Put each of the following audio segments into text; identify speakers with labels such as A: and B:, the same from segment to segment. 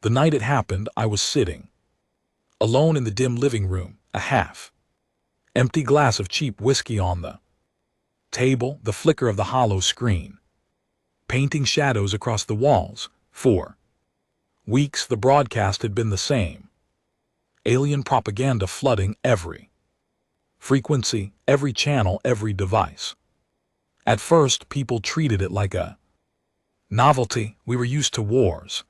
A: The night it happened, I was sitting alone in the dim living room, a half-empty glass of cheap whiskey on the table, the flicker of the hollow screen, painting shadows across the walls. For weeks the broadcast had been the same. Alien propaganda flooding every frequency, every channel, every device. At first, people treated it like a novelty. We were used to wars,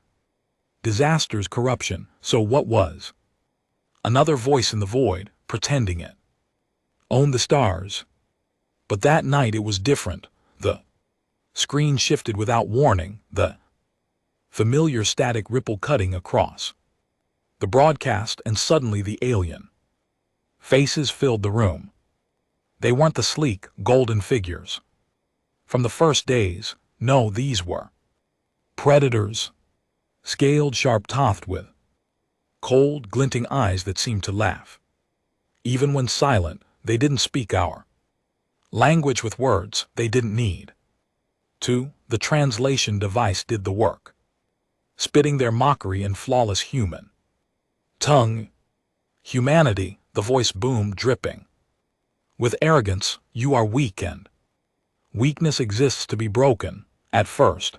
A: disasters, corruption. So what was? Another voice in the void, pretending it owned the stars. But that night it was different. The screen shifted without warning, the familiar static ripple cutting across the broadcast, and suddenly the alien faces filled the room. They weren't the sleek, golden figures from the first days. No, these were predators, scaled, sharp-toothed, with cold, glinting eyes that seemed to laugh. Even when silent, they didn't speak our language with words they didn't need to. The translation device did the work, spitting their mockery in flawless human tongue. Humanity, the voice boomed, dripping with arrogance. You are weak, and weakness exists to be broken. At first,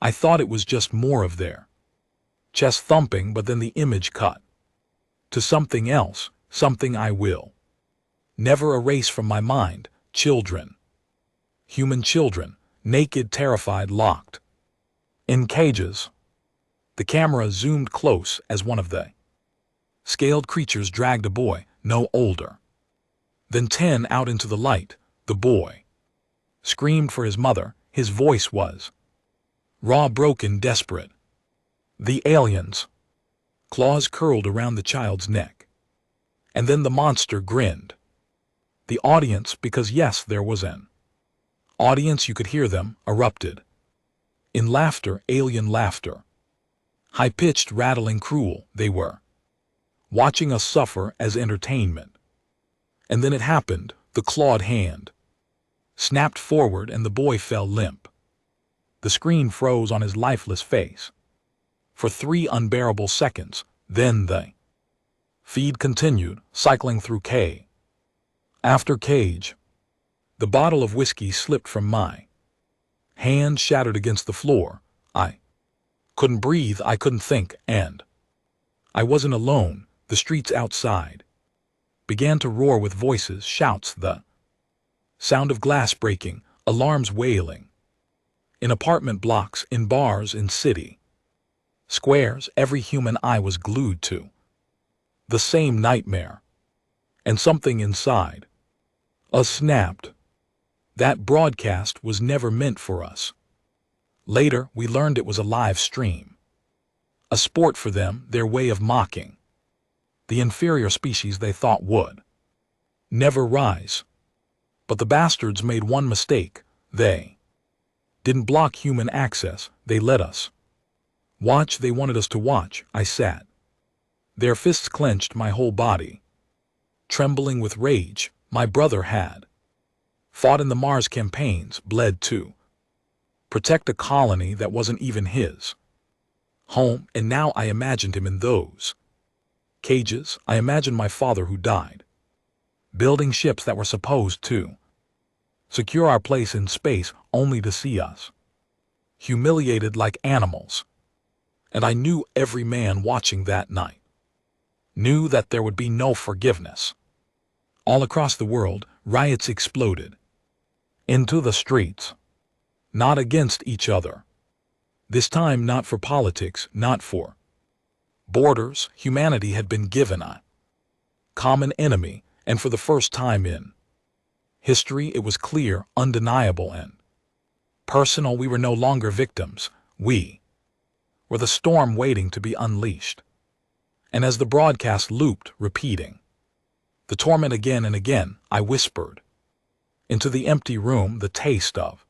A: I thought it was just more of their chest thumping, but then the image cut to something else, something I will never erase from my mind. Children, human children, naked, terrified, locked in cages. The camera zoomed close as one of the scaled creatures dragged a boy, no older than 10, out into the light. The boy screamed for his mother. His voice was raw, broken, desperate. The alien's claws curled around the child's neck. And then the monster grinned. The audience, because yes, there was an audience, you could hear them, erupted in laughter, alien laughter. High-pitched, rattling, cruel. They were watching us suffer as entertainment. And then it happened. The clawed hand snapped forward and the boy fell limp. The screen froze on his lifeless face for 3 unbearable seconds. Then the feed continued, cycling through cage after cage. The bottle of whiskey slipped from my hand, shattered against the floor. I couldn't breathe, I couldn't think, and I wasn't alone. The streets outside began to roar with voices, shouts, the sound of glass breaking, alarms wailing. In apartment blocks, in bars, in city squares, every human eye was glued to the same nightmare. And something inside us snapped. That broadcast was never meant for us. Later, we learned it was a live stream, a sport for them, their way of mocking the inferior species they thought would never rise. But the bastards made one mistake. They didn't block human access. They let us watch. They wanted us to watch. I sat, their fists clenched, my whole body trembling with rage. My brother had fought in the Mars campaigns, bled to protect a colony that wasn't even his home, and now I imagined him in those cages. I imagined my father who died building ships that were supposed to secure our place in space, only to see us humiliated like animals. And I knew every man watching that night knew that there would be no forgiveness. All across the world, riots exploded into the streets, not against each other. This time not for politics, not for borders. Humanity had been given a common enemy, and for the first time in history it was clear, undeniable, and personal. We were no longer victims. We were the storm waiting to be unleashed. And as the broadcast looped, repeating the torment again and again, I whispered into the empty room, the taste of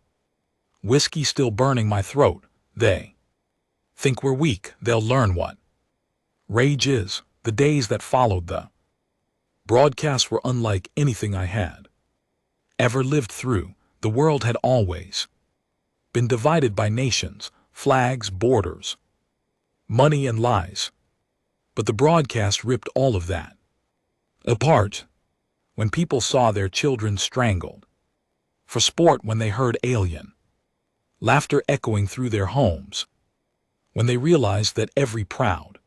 A: whiskey still burning my throat. They think we're weak. They'll learn what rage is. The days that followed the broadcast were unlike anything I had ever lived through. The world had always been divided by nations, flags, borders, money and lies. But the broadcast ripped all of that apart when people saw their children strangled, for sport when they heard Alien, laughter echoing through their homes, when they realized that every proud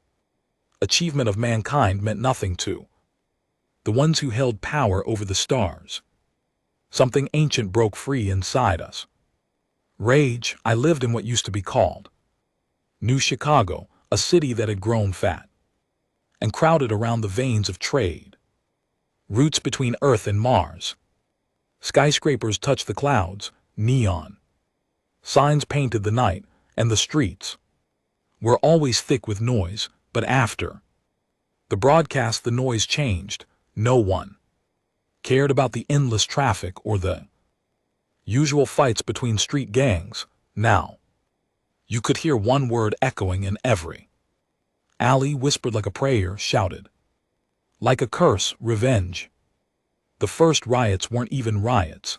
A: achievement of mankind meant nothing to the ones who held power over the stars. Something ancient broke free inside us. Rage. I lived in what used to be called New Chicago, a city that had grown fat and crowded around the veins of trade, roots between Earth and Mars. Skyscrapers touched the clouds, neon signs painted the night, and the streets were always thick with noise. But after the broadcast, the noise changed. No one cared about the endless traffic or the usual fights between street gangs. Now you could hear one word echoing in every alley, whispered like a prayer, shouted like a curse: revenge. The first riots weren't even riots.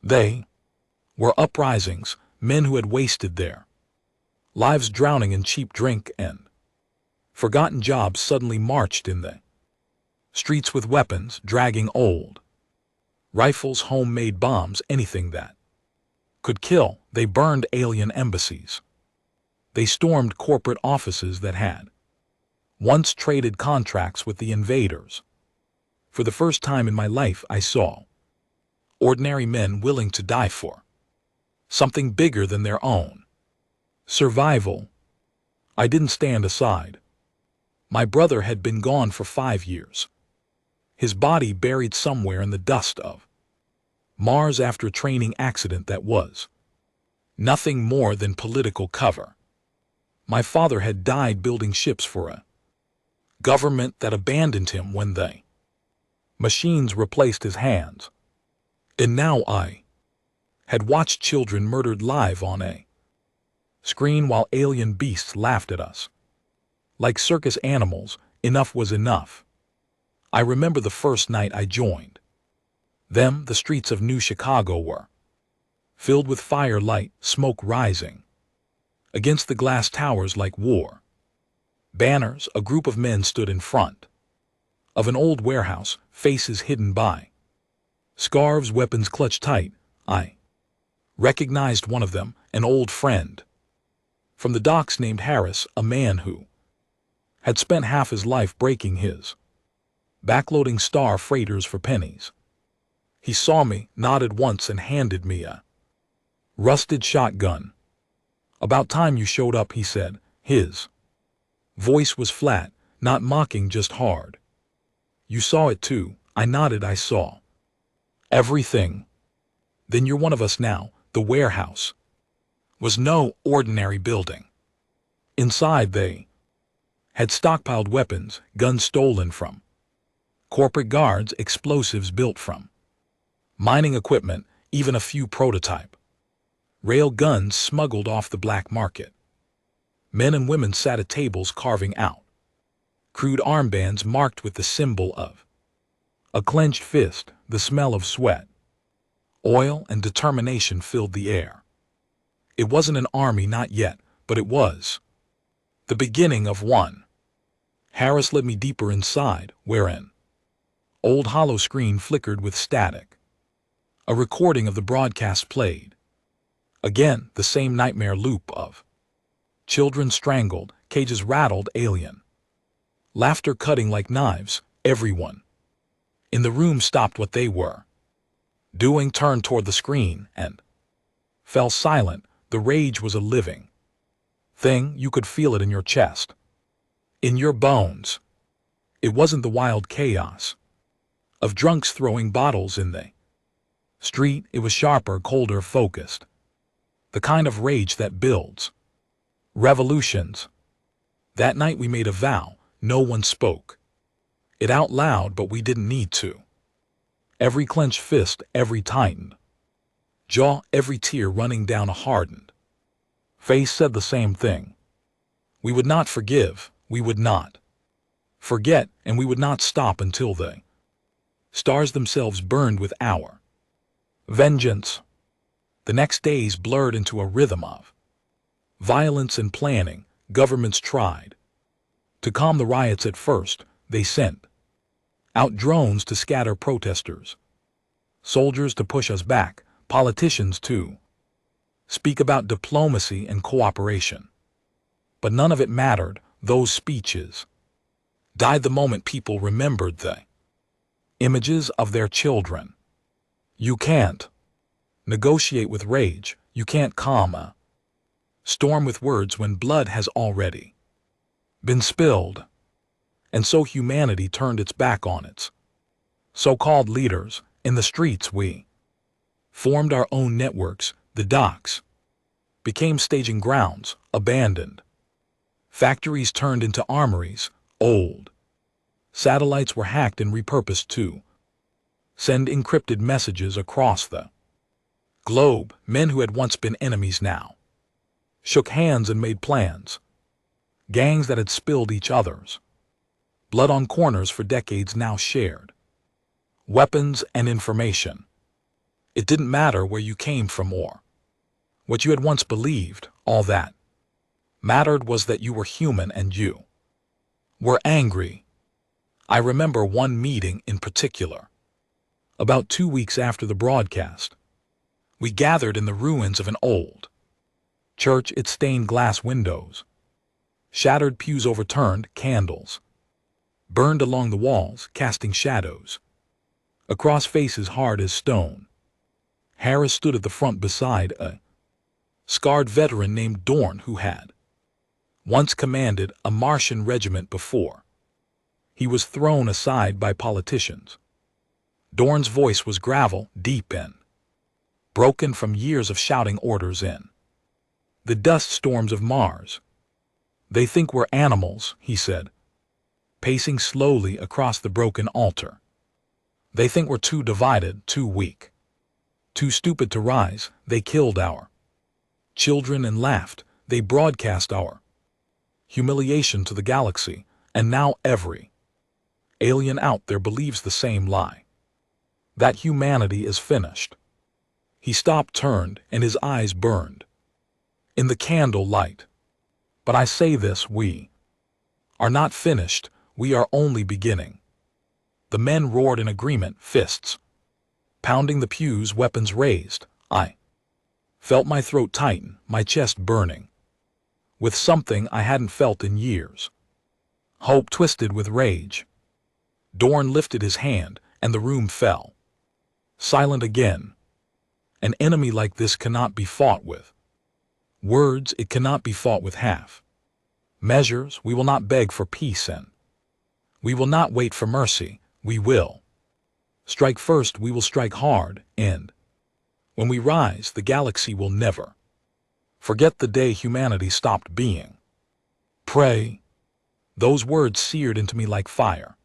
A: They were uprisings, men who had wasted their lives drowning in cheap drink and forgotten jobs suddenly marched in the streets with weapons, dragging old rifles, homemade bombs, anything that could kill. They burned alien embassies. They stormed corporate offices that had once traded contracts with the invaders. For the first time in my life, I saw ordinary men willing to die for something bigger than their own survival. I didn't stand aside. My brother had been gone for 5 years, his body buried somewhere in the dust of Mars after a training accident that was nothing more than political cover. My father had died building ships for a government that abandoned him when the machines replaced his hands. And now I had watched children murdered live on a screen while alien beasts laughed at us like circus animals. Enough was enough. I remember the first night I joined them. The streets of New Chicago were filled with firelight, smoke rising against the glass towers like war banners. A group of men stood in front of an old warehouse, faces hidden by scarves, weapons clutched tight. I recognized one of them, an old friend from the docks named Harris, a man who had spent half his life breaking his backloading star freighters for pennies. He saw me, nodded once, and handed me a rusted shotgun. "About time you showed up," he said. His voice was flat, not mocking, just hard. "You saw it too." I nodded. "I saw everything." "Then you're one of us now." The warehouse was no ordinary building. Inside they had stockpiled weapons, guns stolen from corporate guards, explosives built from mining equipment, even a few prototype rail guns smuggled off the black market. Men and women sat at tables carving out crude armbands marked with the symbol of a clenched fist. The smell of sweat, oil, and determination filled the air. It wasn't an army, not yet, but it was the beginning of one. Harris led me deeper inside, where an old hollow screen flickered with static. A recording of the broadcast played. Again, the same nightmare loop of children strangled, cages rattled, alien laughter cutting like knives. Everyone in the room stopped what they were doing, turned toward the screen, and fell silent. The rage was a living thing. You could feel it in your chest, in your bones. It wasn't the wild chaos of drunks throwing bottles in the street. It was sharper, colder, focused. The kind of rage that builds revolutions. That night we made a vow. No one spoke it out loud, but we didn't need to. Every clenched fist, every tightened jaw, every tear running down a hardened face said the same thing. We would not forgive, we would not forget, and we would not stop until the stars themselves burned with our vengeance. The next days blurred into a rhythm of violence and planning, Governments tried to calm the riots at first. They sent out drones to scatter protesters, soldiers to push us back, politicians to speak about diplomacy and cooperation. But none of it mattered. Those speeches died the moment people remembered the images of their children. You can't negotiate with rage. You can't calm a storm with words when blood has already been spilled. And so humanity turned its back on its so-called leaders. In the streets we formed our own networks. The docks became staging grounds, abandoned. Factories turned into armories. Old satellites were hacked and repurposed to send encrypted messages across the globe. Men who had once been enemies now shook hands and made plans. Gangs that had spilled each other's blood on corners for decades now shared weapons and information. It didn't matter where you came from or what you had once believed. All that mattered was that you were human and you were angry. I remember one meeting in particular. About 2 weeks after the broadcast, we gathered in the ruins of an old church. Its stained glass windows, shattered pews overturned, candles burned along the walls, casting shadows across faces hard as stone. Harris stood at the front beside a scarred veteran named Dorn who had once commanded a Martian regiment before he was thrown aside by politicians. Dorn's voice was gravel, deep and broken from years of shouting orders in the dust storms of Mars. They think we're animals, he said, pacing slowly across the broken altar. They think we're too divided, too weak, too stupid to rise. They killed our children and laughed. They broadcast our humiliation to the galaxy, and now every alien out there believes the same lie, that humanity is finished. He stopped, turned, and his eyes burned in the candle light. But I say this, we are not finished. We are only beginning. The men roared in agreement, fists pounding the pews, weapons raised. I felt my throat tighten, my chest burning with something I hadn't felt in years. Hope twisted with rage. Dorn lifted his hand, and the room fell silent again. An enemy like this cannot be fought with words. It cannot be fought with half measures. We will not beg for peace, and we will not wait for mercy. We will strike first. We will strike hard, and when we rise, the galaxy will never forget the day humanity stopped being prey. Those words seared into me like fire.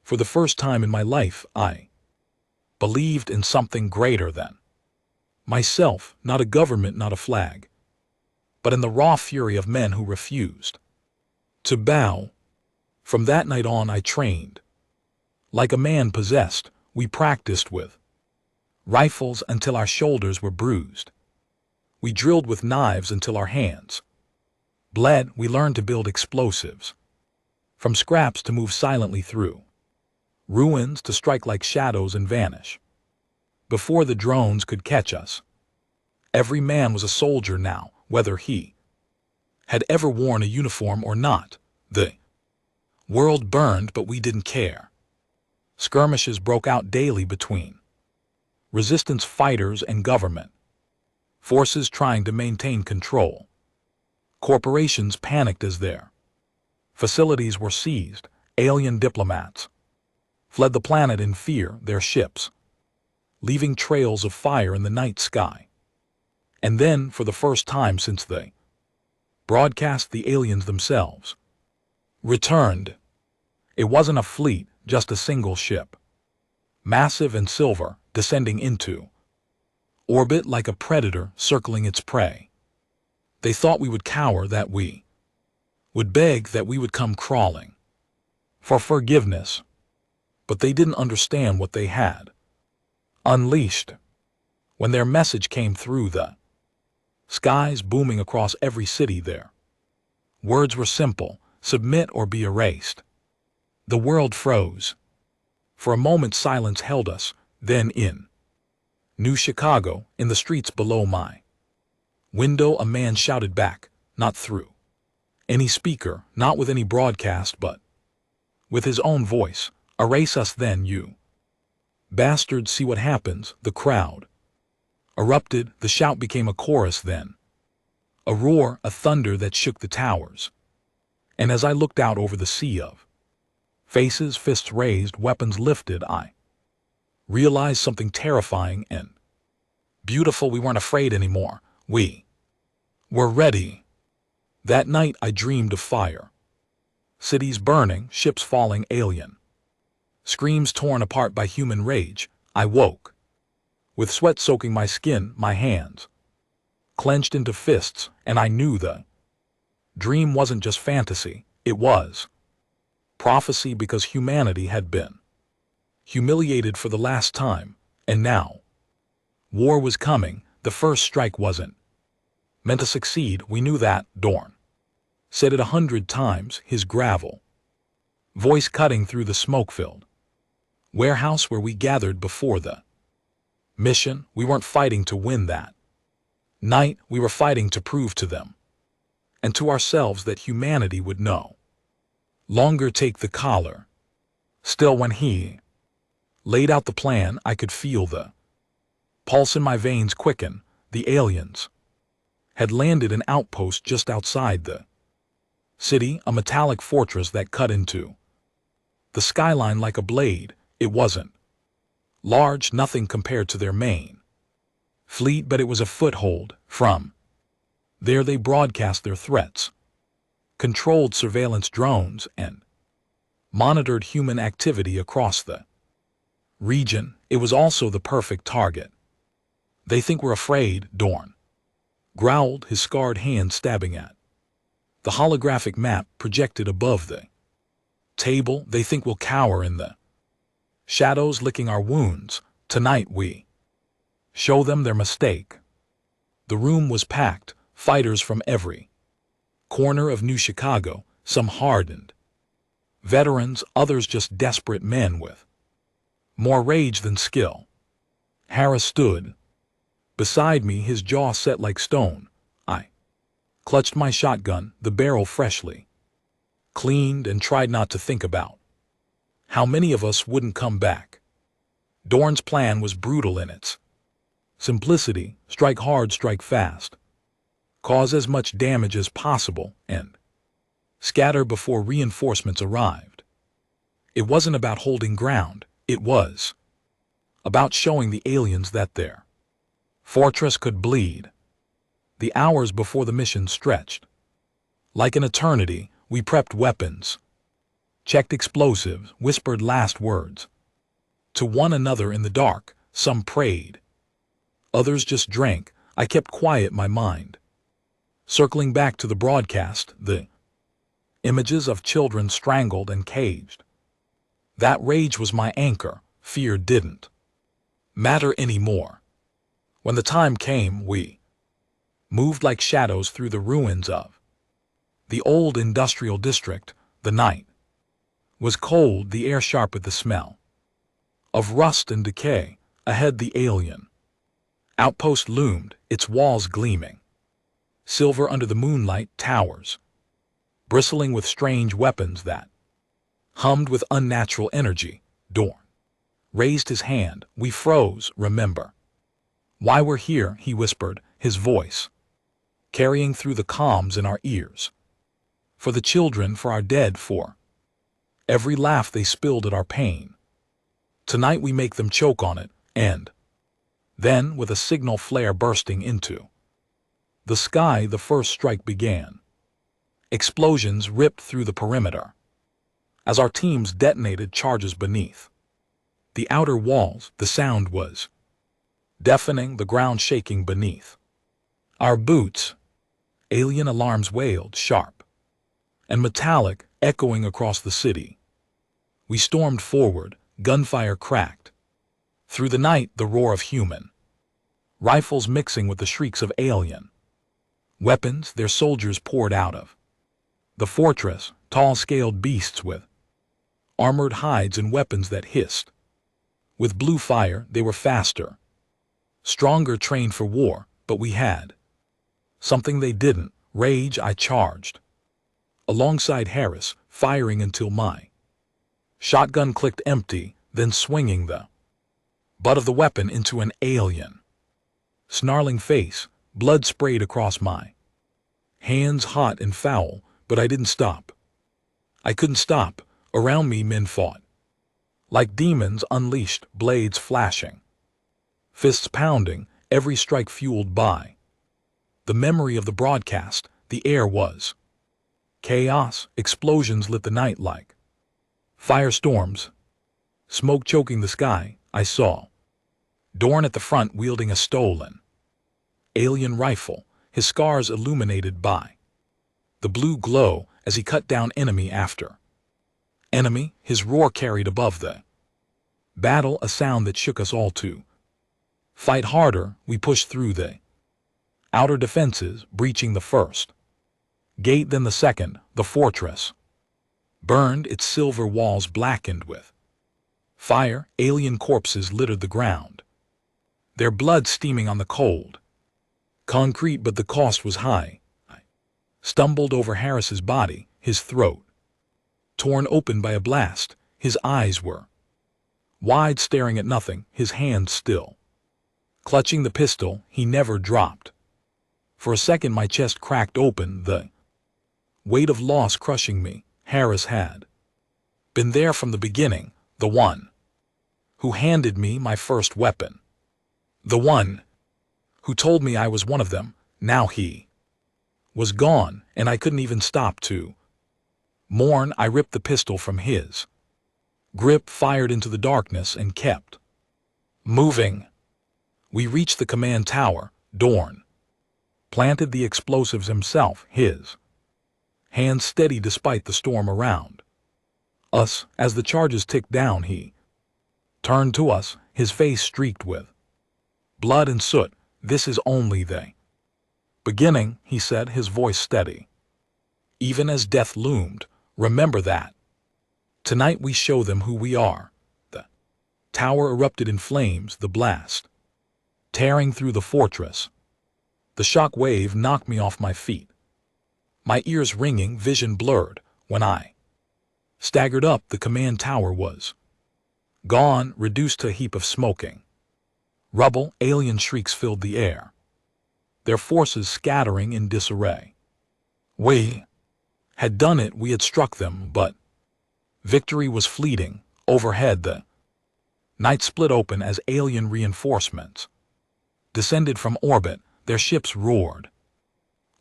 A: For the first time in my life, I believed in something greater than myself, not a government, not a flag, but in the raw fury of men who refused to bow. From that night on, I trained like a man possessed. We practiced with rifles until our shoulders were bruised. We drilled with knives until our hands bled. We learned to build explosives from scraps, to move silently through ruins, to strike like shadows and vanish before the drones could catch us. Every man was a soldier now, whether he had ever worn a uniform or not. The world burned, but we didn't care. Skirmishes broke out daily between resistance fighters and government forces trying to maintain control. Corporations panicked as their facilities were seized. Alien diplomats fled the planet in fear, their ships leaving trails of fire in the night sky. And then, for the first time since they broadcast, the aliens themselves returned. It wasn't a fleet, just a single ship, massive and silver, descending into orbit like a predator circling its prey. They thought we would cower, that we would beg, that we would come crawling for forgiveness. But they didn't understand what they had unleashed when their message came through the skies, booming across every city. There Words were simple: submit or be erased. The world froze. For a moment silence held us, then in New Chicago, in the streets below my window, a man shouted back, not through any speaker, not with any broadcast, but with his own voice, "Erase us then, you bastards, see what happens." The crowd erupted, the shout became a chorus then. A roar, a thunder that shook the towers. And as I looked out over the sea of faces, fists raised, weapons lifted, I realized something terrifying and beautiful. We weren't afraid anymore. We were ready. That night I dreamed of fire. Cities burning, ships falling, alien screams torn apart by human rage. I woke, with sweat soaking my skin, my hands clenched into fists, and I knew the dream wasn't just fantasy, it was prophecy, because humanity had been humiliated for the last time, and now war was coming. The first strike wasn't meant to succeed, we knew that. Dorn said it 100 times, his gravel voice cutting through the smoke-filled warehouse where we gathered before the mission. We weren't fighting to win that night, we were fighting to prove to them and to ourselves that humanity would no longer take the collar. Still, when he laid out the plan, I could feel the pulse in my veins quicken. The aliens had landed an outpost just outside the city, a metallic fortress that cut into the skyline like a blade. It wasn't large, nothing compared to their main fleet, but it was a foothold. From there they broadcast their threats, controlled surveillance drones, and monitored human activity across the region. It was also the perfect target. "They think we're afraid," Dorn growled, his scarred hand stabbing at the holographic map projected above the table. "They think we'll cower in the shadows, licking our wounds. Tonight we show them their mistake." The room was packed, fighters from every corner of New Chicago, some hardened veterans, others just desperate men with more rage than skill. Harris stood beside me, his jaw set like stone. I clutched my shotgun, the barrel freshly cleaned, and tried not to think about how many of us wouldn't come back. Dorn's plan was brutal in its simplicity: strike hard, strike fast, cause as much damage as possible, and scatter before reinforcements arrived. It wasn't about holding ground, it was about showing the aliens that their fortress could bleed. The hours before the mission stretched like an eternity. We prepped weapons, checked explosives, whispered last words to one another in the dark. Some prayed, others just drank. I kept quiet, my mind circling back to the broadcast, the images of children strangled and caged. That rage was my anchor. Fear didn't matter anymore. When the time came, we moved like shadows through the ruins of the old industrial district. The night was cold, the air sharp with the smell of rust and decay. Ahead the alien outpost loomed, its walls gleaming silver under the moonlight, towers bristling with strange weapons that hummed with unnatural energy. Dorn raised his hand. We froze. "Remember why we're here," he whispered, his voice carrying through the calms in our ears. "For the children, for our dead, for every laugh they spilled at our pain. Tonight we make them choke on it." And then, with a signal flare bursting into the sky, the first strike began. Explosions ripped through the perimeter as our teams detonated charges beneath the outer walls. The sound was deafening, the ground shaking beneath our boots. Alien alarms wailed, sharp and metallic, echoing across the city. We stormed forward, gunfire cracked through the night, the roar of human rifles mixing with the shrieks of alien weapons. Their soldiers poured out of The fortress, tall scaled beasts with armored hides and weapons that hissed. With blue fire, they were faster, stronger, trained for war, but we had something they didn't: rage. I charged alongside Harris, firing until my shotgun clicked empty, then swinging the butt of the weapon into an alien snarling face. Blood sprayed across my hands, hot and foul, but I didn't stop. I couldn't stop. Around me, men fought like demons unleashed, blades flashing, fists pounding, every strike fueled by the memory of the broadcast. The air was chaos. Explosions lit the night like firestorms, smoke choking the sky. I saw Dorn at the front wielding a stolen alien rifle, his scars illuminated by the blue glow as he cut down enemy after enemy. His roar carried above the battle, a sound that shook us all to fight harder. We pushed through the outer defenses, breaching the first gate, then the second. The fortress burned, its silver walls blackened with fire. Alien corpses littered the ground, their blood steaming on the cold concrete, but the cost was high. I stumbled over Harris's body, his throat torn open by a blast. His eyes were wide, staring at nothing, his hand still clutching the pistol he never dropped. For a second my chest cracked open, the weight of loss crushing me. Harris had been there from the beginning, the one who handed me my first weapon, the one who told me I was one of them. Now he was gone, and I couldn't even stop to mourn. I ripped the pistol from his grip, fired into the darkness, and kept moving. We reached the command tower. Dorn planted the explosives himself, his hands steady despite the storm around us. As the charges ticked down, he turned to us, his face streaked with blood and soot. "This is only the beginning," he said, his voice steady, even as death loomed. "Remember that. Tonight we show them who we are." The tower erupted in flames, the blast tearing through the fortress. The shock wave knocked me off my feet, my ears ringing, vision blurred. When I staggered up, the command tower was gone, reduced to a heap of smoking rubble. Alien shrieks filled the air, their forces scattering in disarray. We had done it, we had struck them, but victory was fleeting. Overhead, the night split open as alien reinforcements descended from orbit. Their ships roared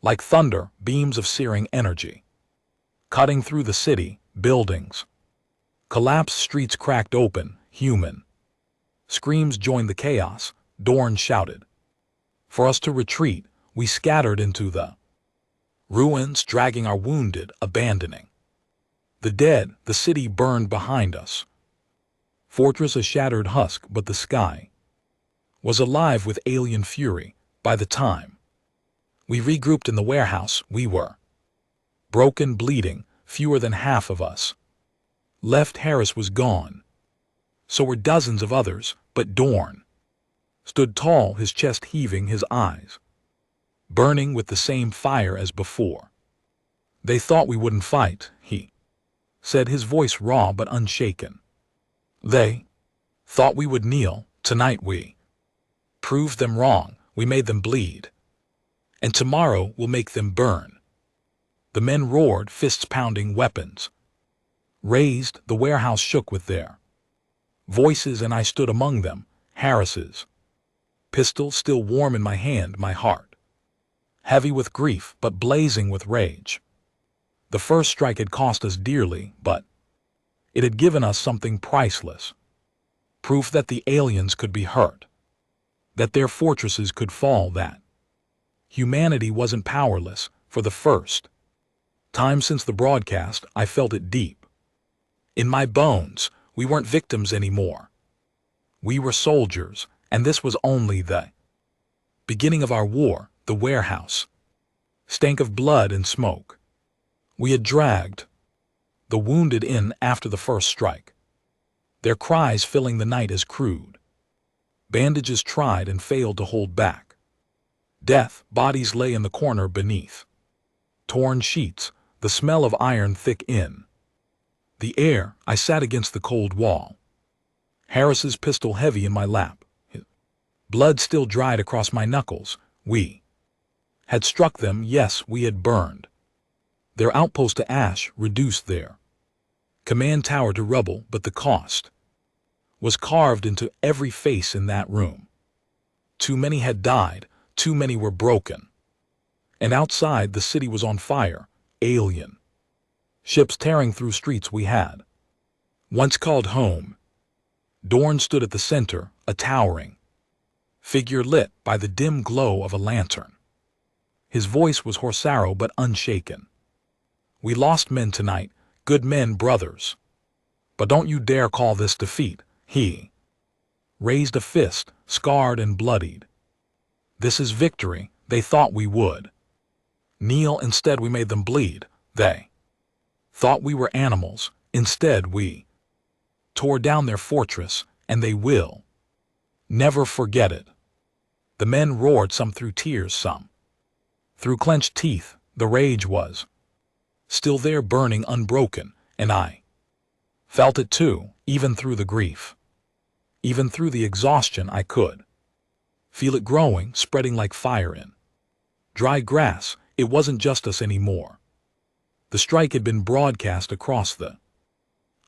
A: like thunder, beams of searing energy cutting through the city. Buildings collapsed, streets cracked open, human screams joined the chaos. Dorn shouted for us to retreat. We scattered into the ruins, dragging our wounded, abandoning the dead. The city burned behind us, fortress a shattered husk, but the sky was alive with alien fury. By the time we regrouped in the warehouse, we were broken, bleeding, fewer than half of us left. Harris was gone, so were dozens of others, but Dorn stood tall, his chest heaving, his eyes burning with the same fire as before. "They thought we wouldn't fight," he said, his voice raw but unshaken. "They thought we would kneel. Tonight we proved them wrong. We made them bleed, and tomorrow we'll make them burn." The men roared, fists pounding, weapons raised. The warehouse shook with their voices, and I stood among them, Harris's pistol still warm in my hand, my heart heavy with grief but blazing with rage. The first strike had cost us dearly, but it had given us something priceless: proof that the aliens could be hurt, that their fortresses could fall, that humanity wasn't powerless. For the first time since the broadcast, I felt it deep in my bones. We weren't victims anymore. We were soldiers, and this was only the beginning of our war. The warehouse stank of blood and smoke. We had dragged the wounded in after the first strike, their cries filling the night as crude. Bandages tried and failed to hold back. Death bodies lay in the corner beneath. Torn sheets, the smell of iron thick in the air. I sat against the cold wall, Harris's pistol heavy in my lap. Blood still dried across my knuckles. We had struck them, yes, we had burned their outpost to ash, reduced their command tower to rubble, but the cost was carved into every face in that room. Too many had died, too many were broken. And outside, the city was on fire, alien ships tearing through streets we had once called home. Dorn stood at the center, a towering figure lit by the dim glow of a lantern. His voice was hoarse but unshaken. We lost men tonight, good men, brothers. But don't you dare call this defeat. He raised a fist, scarred and bloodied. This is victory. They thought we would kneel, instead we made them bleed. They thought we were animals, instead we tore down their fortress, and they will never forget it. The men roared, some through tears, some through clenched teeth. The rage was still there, burning unbroken, and I felt it too, even through the grief, even through the exhaustion. I could feel it growing, spreading like fire in dry grass. It wasn't just us anymore. The strike had been broadcast across the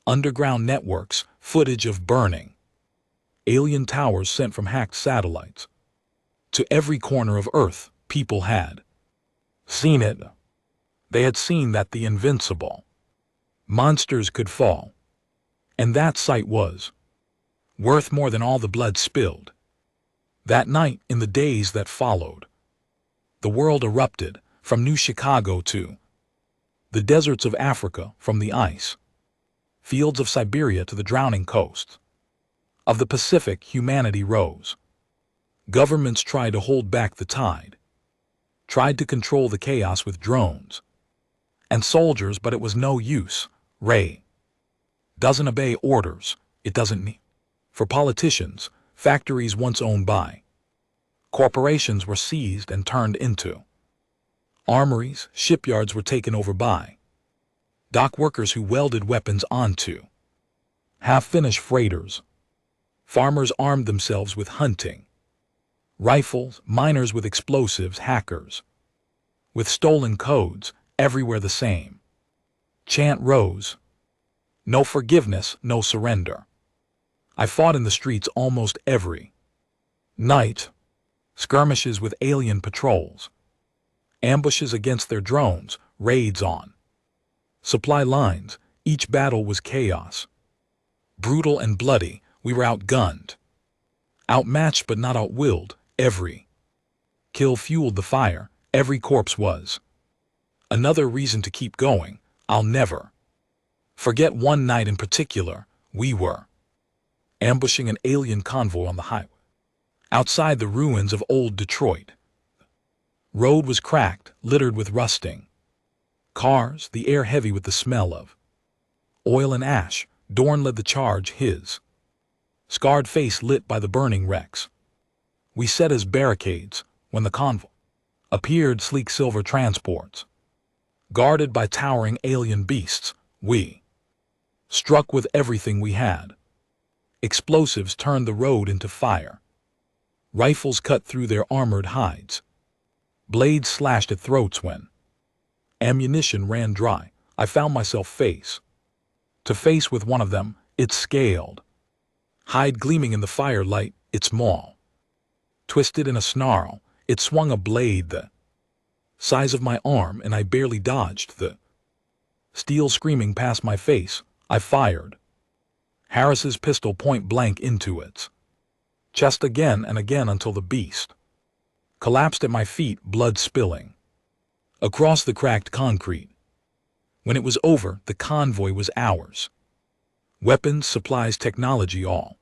A: underground networks, footage of burning alien towers sent from hacked satellites to every corner of Earth. People had seen it. They had seen that the invincible monsters could fall, and that sight was worth more than all the blood spilled. That night, in the days that followed, the world erupted, from New Chicago to the deserts of Africa, from the ice fields of Siberia to the drowning coasts of the Pacific. Humanity rose. Governments tried to hold back the tide, tried to control the chaos with drones and soldiers, but it was no use. Ray doesn't obey orders. It doesn't need. For politicians, factories once owned by corporations were seized and turned into armories. Shipyards were taken over by dock workers who welded weapons onto half-finished freighters. Farmers armed themselves with hunting rifles, miners with explosives, hackers with stolen codes. Everywhere the same chant rose: no forgiveness, no surrender. I fought in the streets almost every night. Skirmishes with alien patrols, ambushes against their drones, raids on supply lines. Each battle was chaos, brutal and bloody. We were outgunned, outmatched but not outwilled. Every kill fueled the fire. Every corpse was another reason to keep going. I'll never forget one night in particular. We were ambushing an alien convoy on the highway outside the ruins of old Detroit. Road was cracked, littered with rusting cars, the air heavy with the smell of oil and ash. Dorn led the charge, his scarred face lit by the burning wrecks. We set as barricades. When the convoy appeared, sleek silver transports, guarded by towering alien beasts, we struck with everything we had. Explosives turned the road into fire. Rifles cut through their armored hides. Blades slashed at throats. When ammunition ran dry, I found myself face to face with one of them, its scaled hide gleaming in the firelight, its maw twisted in a snarl. It swung a blade the size of my arm, and I barely dodged the steel screaming past my face. I fired Harris's pistol point blank into its chest again and again until the beast collapsed at my feet, blood spilling across the cracked concrete. When it was over, the convoy was ours. Weapons, supplies, technology, all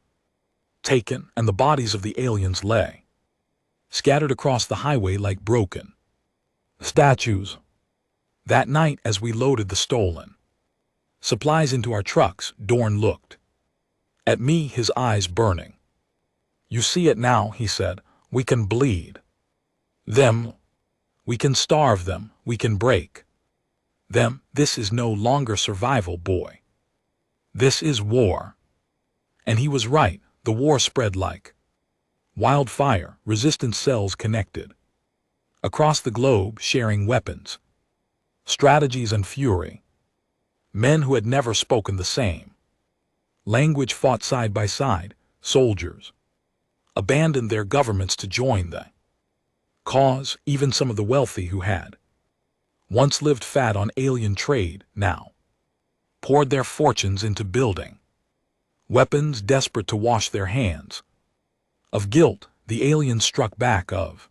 A: taken, and the bodies of the aliens lay scattered across the highway like broken statues. That night, as we loaded the stolen supplies into our trucks, Dorn looked at me, his eyes burning. "You see it now," he said. "We can bleed them. We can starve them. We can break them. This is no longer survival, boy. This is war." And he was right. The war spread like wildfire. Resistance cells connected across the globe, sharing weapons, strategies, and fury. Men who had never spoken the same language fought side by side. Soldiers abandoned their governments to join the cause. Even some of the wealthy who had once lived fat on alien trade now poured their fortunes into building weapons, desperate to wash their hands of guilt. The aliens struck back. Of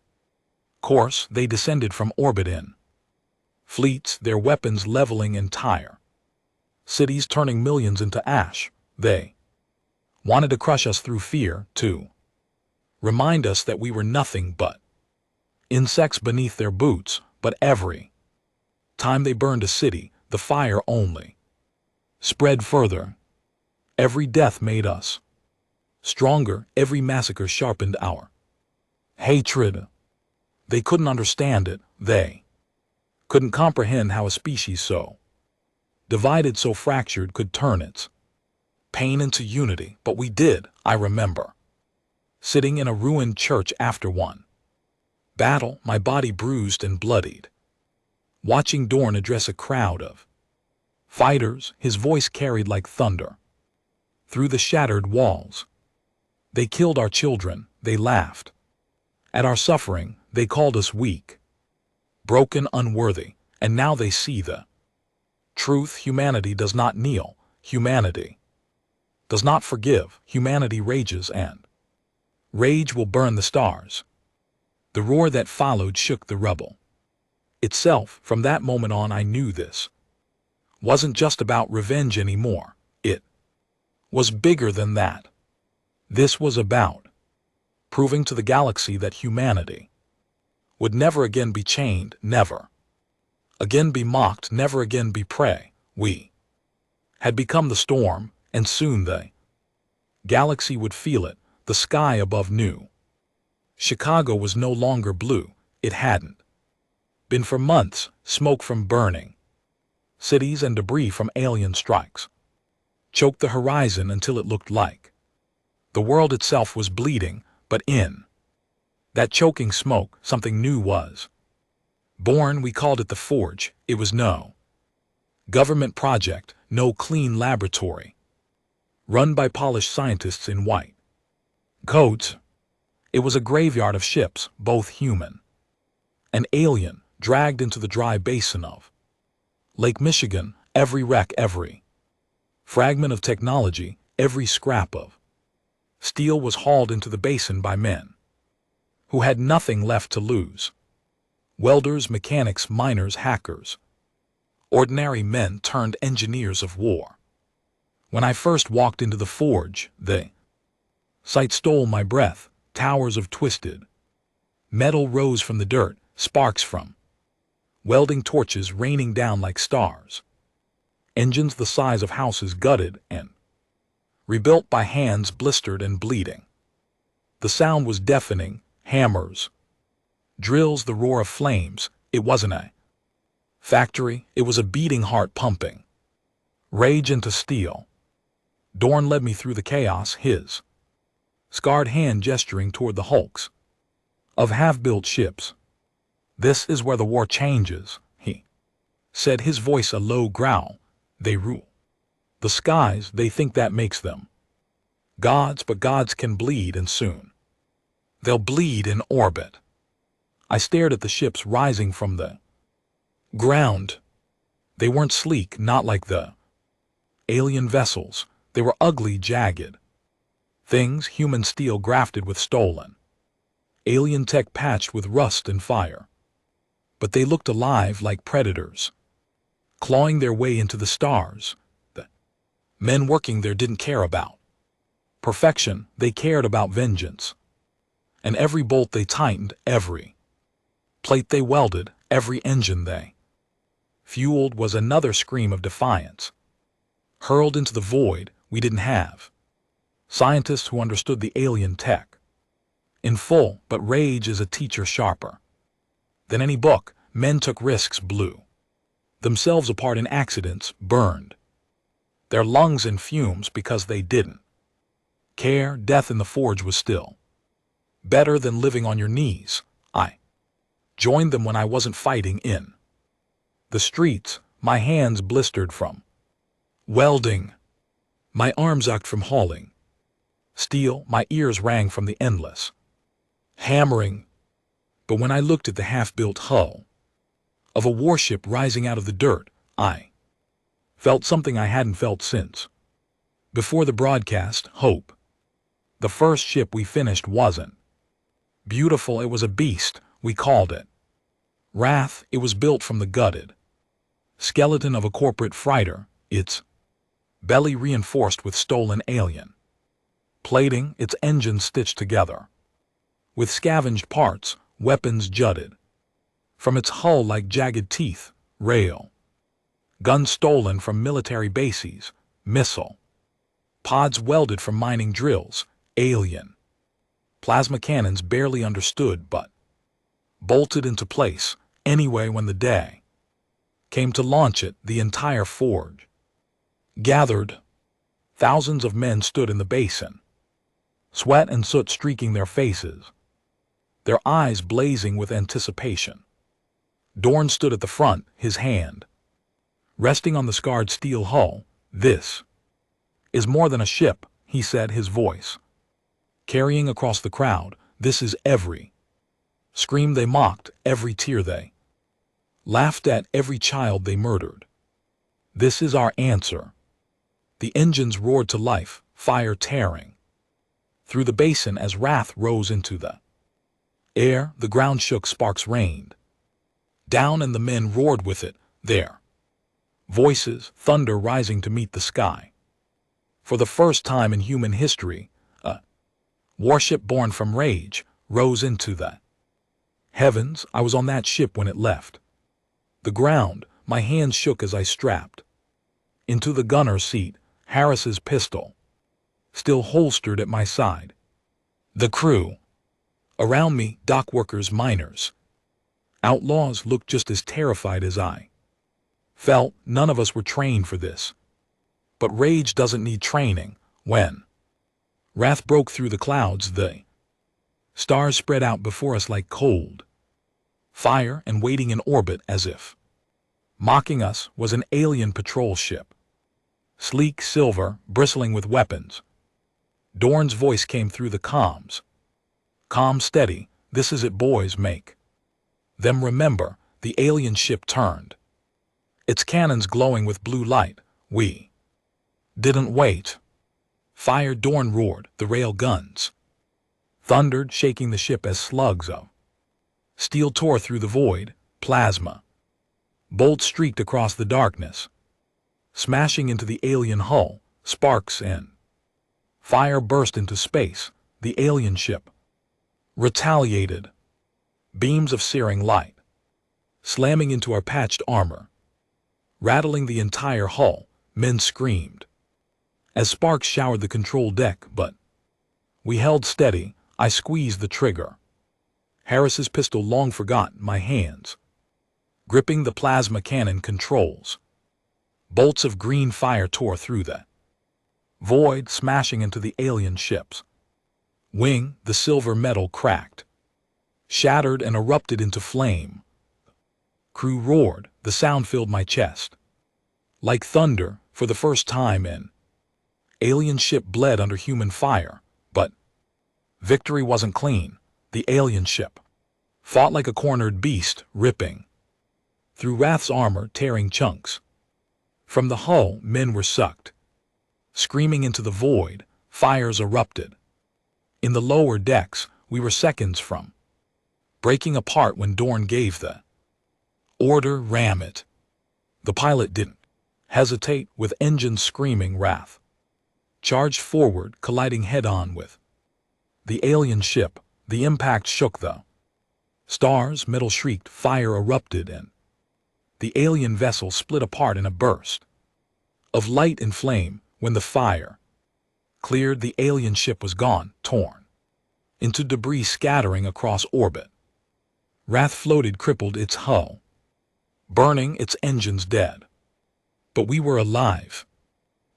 A: course, they descended from orbit in fleets, their weapons leveling entire cities, turning millions into ash. They wanted to crush us through fear, to remind us that we were nothing but insects beneath their boots. But every time they burned a city, the fire only spread further. Every death made us stronger. Every massacre sharpened our hatred. They couldn't understand it. They couldn't comprehend how a species so divided, so fractured, could turn its pain into unity. But we did. I remember sitting in a ruined church after one battle, my body bruised and bloodied, watching Dorn address a crowd of fighters. His voice carried like thunder through the shattered walls. "They killed our children. They laughed at our suffering. They called us weak, broken, unworthy. And now they see the truth. Humanity does not kneel. Humanity does not forgive. Humanity rages, and rage will burn the stars." The roar that followed shook the rubble itself. From that moment on, I knew this wasn't just about revenge anymore. It was bigger than that. This was about proving to the galaxy that humanity would never again be chained, never again be mocked, never again be prey. We had become the storm, and soon the galaxy would feel it. The sky above knew Chicago was no longer blue. It hadn't been for months. Smoke from burning cities and debris from alien strikes choked the horizon until it looked like the world itself was bleeding. But in that choking smoke, something new was born. We called it the Forge. It was no government project, no clean laboratory run by polished scientists in white coats. It was a graveyard of ships, both human and alien, dragged into the dry basin of Lake Michigan. Every wreck, every fragment of technology, every scrap of steel was hauled into the basin by men who had nothing left to lose. Welders, mechanics, miners, hackers, ordinary men turned engineers of war. When I first walked into the Forge, the sight stole my breath. Towers of twisted metal rose from the dirt, sparks from welding torches raining down like stars. Engines the size of houses gutted and rebuilt by hands blistered and bleeding. The sound was deafening. Hammers, drills, the roar of flames. It wasn't a factory. It was a beating heart pumping rage into steel. Dorn led me through the chaos, his scarred hand gesturing toward the hulks of half-built ships. "This is where the war changes," he said, his voice a low growl. "They rule the skies. They think that makes them gods, but gods can bleed, and soon they'll bleed in orbit." I stared at the ships rising from the ground. They weren't sleek, not like the alien vessels. They were ugly, jagged things, human steel grafted with stolen alien tech, patched with rust and fire. But they looked alive, like predators clawing their way into the stars. The men working there didn't care about perfection. They cared about vengeance. And every bolt they tightened, every plate they welded, every engine they Fueled was another scream of defiance, hurled into the void we didn't have. Scientists who understood the alien tech in full, but rage is a teacher sharper than any book. Men took risks, blew themselves apart in accidents, burned their lungs in fumes because they didn't care. Death in the forge was still better than living on your knees. I joined them when I wasn't fighting in the streets, my hands blistered from welding, my arms ached from hauling steel, my ears rang from the endless hammering. But when I looked at the half-built hull of a warship rising out of the dirt, I felt something I hadn't felt since before the broadcast, hope. The first ship we finished wasn't beautiful, it was a beast. We called it Wrath. It was built from the gutted skeleton of a corporate freighter, its belly reinforced with stolen alien plating, its engines stitched together with scavenged parts, weapons jutted from its hull like jagged teeth, rail guns stolen from military bases, missile pods welded from mining drills, alien plasma cannons barely understood but bolted into place anyway. When the day came to launch it, the entire forge gathered. Thousands of men stood in the basin, sweat and soot streaking their faces, their eyes blazing with anticipation. Dorn stood at the front, his hand resting on the scarred steel hull. "This is more than a ship," he said, his voice carrying across the crowd. "This is every scream they mocked, every tear they laughed at, every child they murdered. This is our answer." The engines roared to life, fire tearing through the basin as Wrath rose into the air. The ground shook, sparks rained down, and the men roared with it, their voices, thunder rising to meet the sky. For the first time in human history, a warship born from rage rose into the heavens. I was on that ship when it left the ground. My hands shook as I strapped into the gunner's seat, Harris's pistol still holstered at my side. The crew around me, dock workers, miners, outlaws, looked just as terrified as I felt. None of us were trained for this, but rage doesn't need training. When Wrath broke through the clouds, the stars spread out before us like cold fire, and waiting in orbit as if mocking us was an alien patrol ship, sleek, silver, bristling with weapons. Dorn's voice came through the comms. "Calm, steady, this is it, boys, make them remember." The alien ship turned, its cannons glowing with blue light. "We didn't wait. Fire!" Dorn roared. The rail guns thundered, shaking the ship as slugs of steel tore through the void. Plasma bolts streaked across the darkness, smashing into the alien hull. Sparks and fire burst into space. The alien ship retaliated, beams of searing light slamming into our patched armor, rattling the entire hull. Men screamed as sparks showered the control deck, but we held steady. I squeezed the trigger, Harris's pistol long forgot, my hands gripping the plasma cannon controls. Bolts of green fire tore through the void, smashing into the alien ship's wing. The silver metal cracked, shattered, and erupted into flame. Crew roared. The sound filled my chest like thunder. For the first time, an alien ship bled under human fire, but victory wasn't clean. The alien ship fought like a cornered beast, ripping through Wrath's armor, tearing chunks from the hull. Men were sucked screaming into the void. Fires erupted in the lower decks. We were seconds from breaking apart when Dorn gave the order, "Ram it." The pilot didn't hesitate. With engines screaming, Wrath charged forward, colliding head-on with the alien ship. The impact shook the stars, metal shrieked, fire erupted, and the alien vessel split apart in a burst of light and flame. When the fire cleared, the alien ship was gone, torn into debris scattering across orbit. Wrath floated, crippled its hull, burning its engines dead. But we were alive.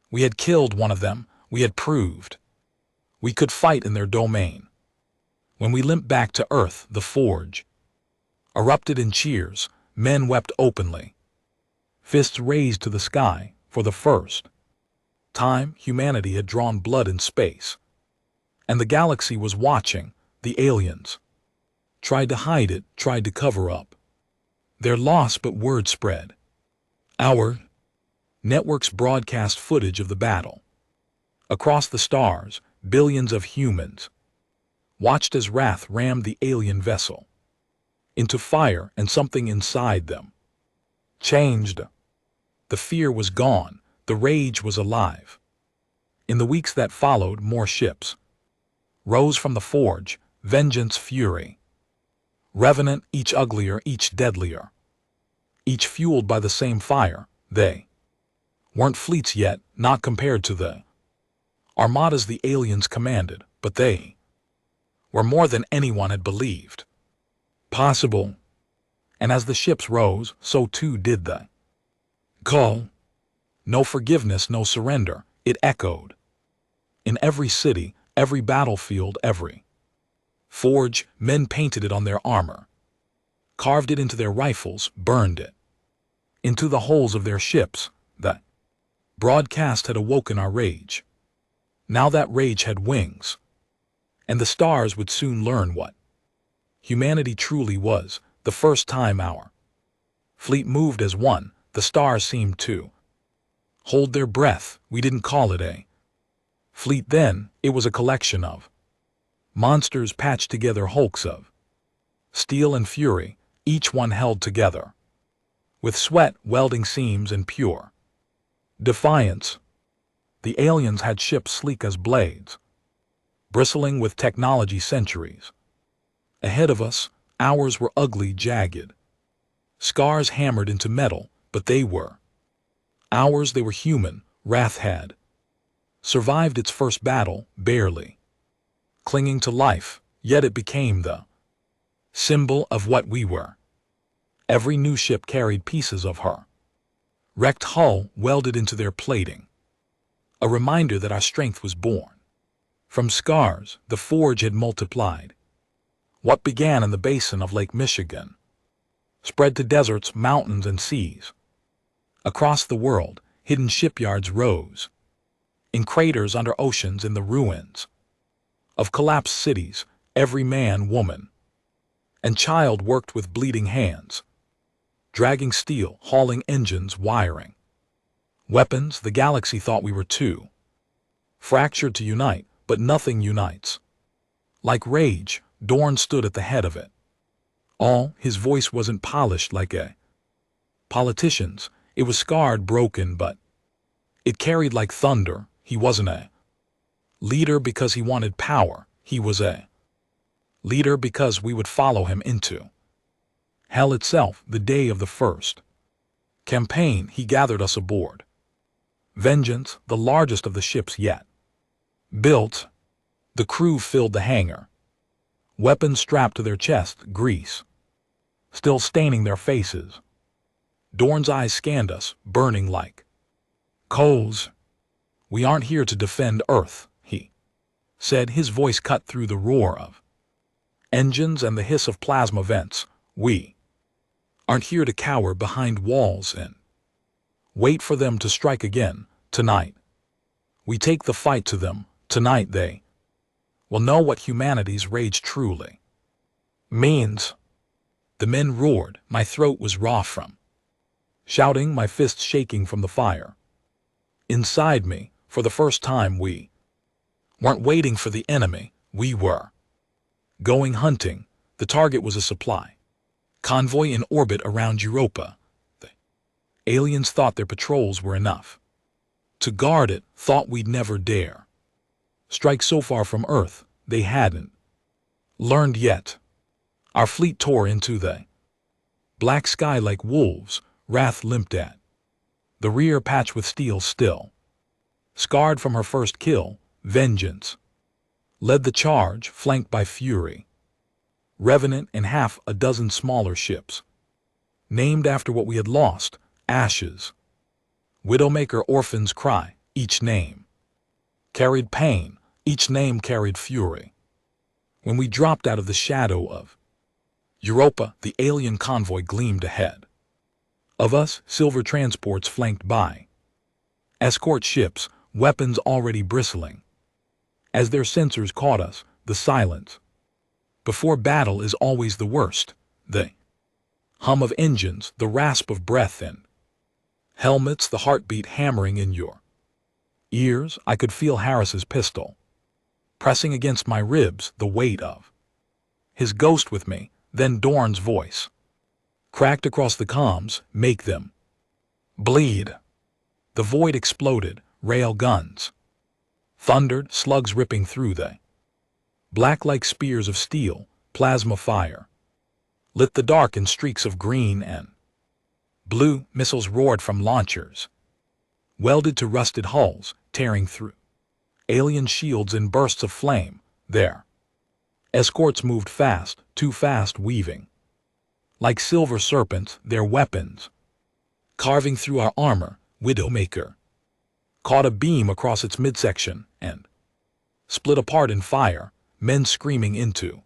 A: We had killed one of them. We had proved we could fight in their domain. When we limped back to Earth, the forge erupted in cheers. Men wept openly, fists raised to the sky. For the first time, humanity had drawn blood in space, and the galaxy was watching. The aliens tried to hide it, tried to cover up their loss, but word spread. Our networks broadcast footage of the battle. Across the stars, billions of humans watched as Wrath rammed the alien vessel into fire, and something inside them changed. The fear was gone. The rage was alive. In the weeks that followed, more ships rose from the forge. Vengeance, fury, revenant, each uglier, each deadlier, each fueled by the same fire. They weren't fleets yet, not compared to the armadas the aliens commanded, but they were more than anyone had believed possible. And as the ships rose, so too did the call. No forgiveness, no surrender. It echoed in every city, every battlefield, every forge. Men painted it on their armor, carved it into their rifles, burned it into the hulls of their ships. The broadcast had awoken our rage. Now that rage had wings, and the stars would soon learn what humanity truly was. The first time our fleet moved as one, the stars seemed to hold their breath. We didn't call it a fleet then. It was a collection of monsters patched together, hulks of steel and fury, each one held together with sweat, welding seams, and pure defiance. The aliens had ships sleek as blades, bristling with technology centuries ahead of us. Ours were ugly, jagged, scars hammered into metal, but they were ours. They were human. Wrath had survived its first battle, barely clinging to life, yet it became the symbol of what we were. Every new ship carried pieces of her wrecked hull welded into their plating, a reminder that our strength was born from scars. The forge had multiplied. What began in the basin of Lake Michigan spread to deserts, mountains, and seas. Across the world, hidden shipyards rose in craters under oceans. In the ruins of collapsed cities, every man, woman, and child worked with bleeding hands, dragging steel, hauling engines, wiring weapons. The galaxy thought we were too fractured to unite, but nothing unites like rage. Dorn stood at the head of it all. His voice wasn't polished like a politician's. It was scarred, broken, but it carried like thunder. He wasn't a leader because he wanted power. He was a leader because we would follow him into hell itself. The day of the first campaign, he gathered us aboard Vengeance, the largest of the ships yet built. The crew filled the hangar, weapons strapped to their chests, grease still staining their faces. Dorn's eyes scanned us, burning like coals. We aren't here to defend Earth, he said, his voice cut through the roar of engines and the hiss of plasma vents. We aren't here to cower behind walls and wait for them to strike again. Tonight, we take the fight to them. Tonight they will know what humanity's rage truly means. The men roared. My throat was raw from shouting, my fists shaking from the fire inside me. For the first time, we weren't waiting for the enemy. We were going hunting. The target was a supply convoy in orbit around Europa. The aliens thought their patrols were enough to guard it, thought we'd never dare strike so far from Earth. They hadn't learned yet. Our fleet tore into the black sky like wolves, Wrath limped at, the rear patched with steel still. Scarred from her first kill, Vengeance led the charge, flanked by Fury, Revenant, and half a dozen smaller ships. Named after what we had lost, Ashes, Widowmaker, Orphan's Cry, each name carried pain, each name carried fury. When we dropped out of the shadow of Europa, the alien convoy gleamed ahead of us, silver transports flanked by escort ships, weapons already bristling. As their sensors caught us, the silence before battle is always the worst. The hum of engines, the rasp of breath in helmets, the heartbeat hammering in your ears. I could feel Harris's pistol pressing against my ribs, the weight of his ghost with me. Then Dorn's voice cracked across the comms, "Make them bleed." The void exploded, rail guns thundered, slugs ripping through the black like spears of steel. Plasma fire lit the dark in streaks of green and blue. Missiles roared from launchers, welded to rusted hulls, tearing through alien shields in bursts of flame. Their escorts moved fast, too fast, weaving like silver serpents, their weapons carving through our armor. Widowmaker caught a beam across its midsection and split apart in fire, men screaming into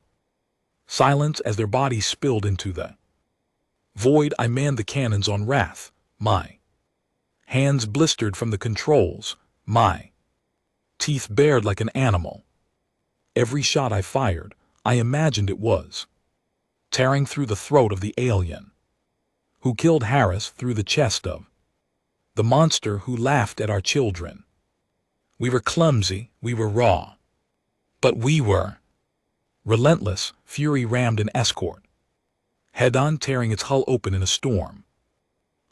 A: silence as their bodies spilled into the void. I manned the cannons on Wrath, my hands blistered from the controls, my teeth bared like an animal. Every shot I fired, I imagined it was tearing through the throat of the alien who killed Harris, through the chest of the monster who laughed at our children. We were clumsy, we were raw, but we were relentless. Fury rammed an escort head-on, tearing its hull open in a storm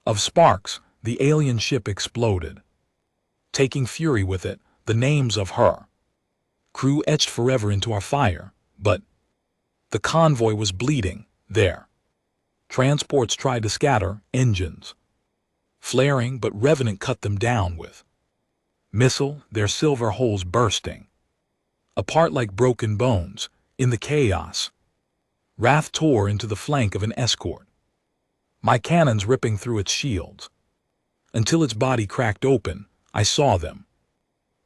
A: of sparks. The alien ship exploded, taking Fury with it, the names of her crew etched forever into our fire. But the convoy was bleeding. Their transports tried to scatter, engines flaring, but Revenant cut them down with missile, their silver holes bursting apart like broken bones. In the chaos, Wrath tore into the flank of an escort, my cannons ripping through its shields until its body cracked open. I saw them.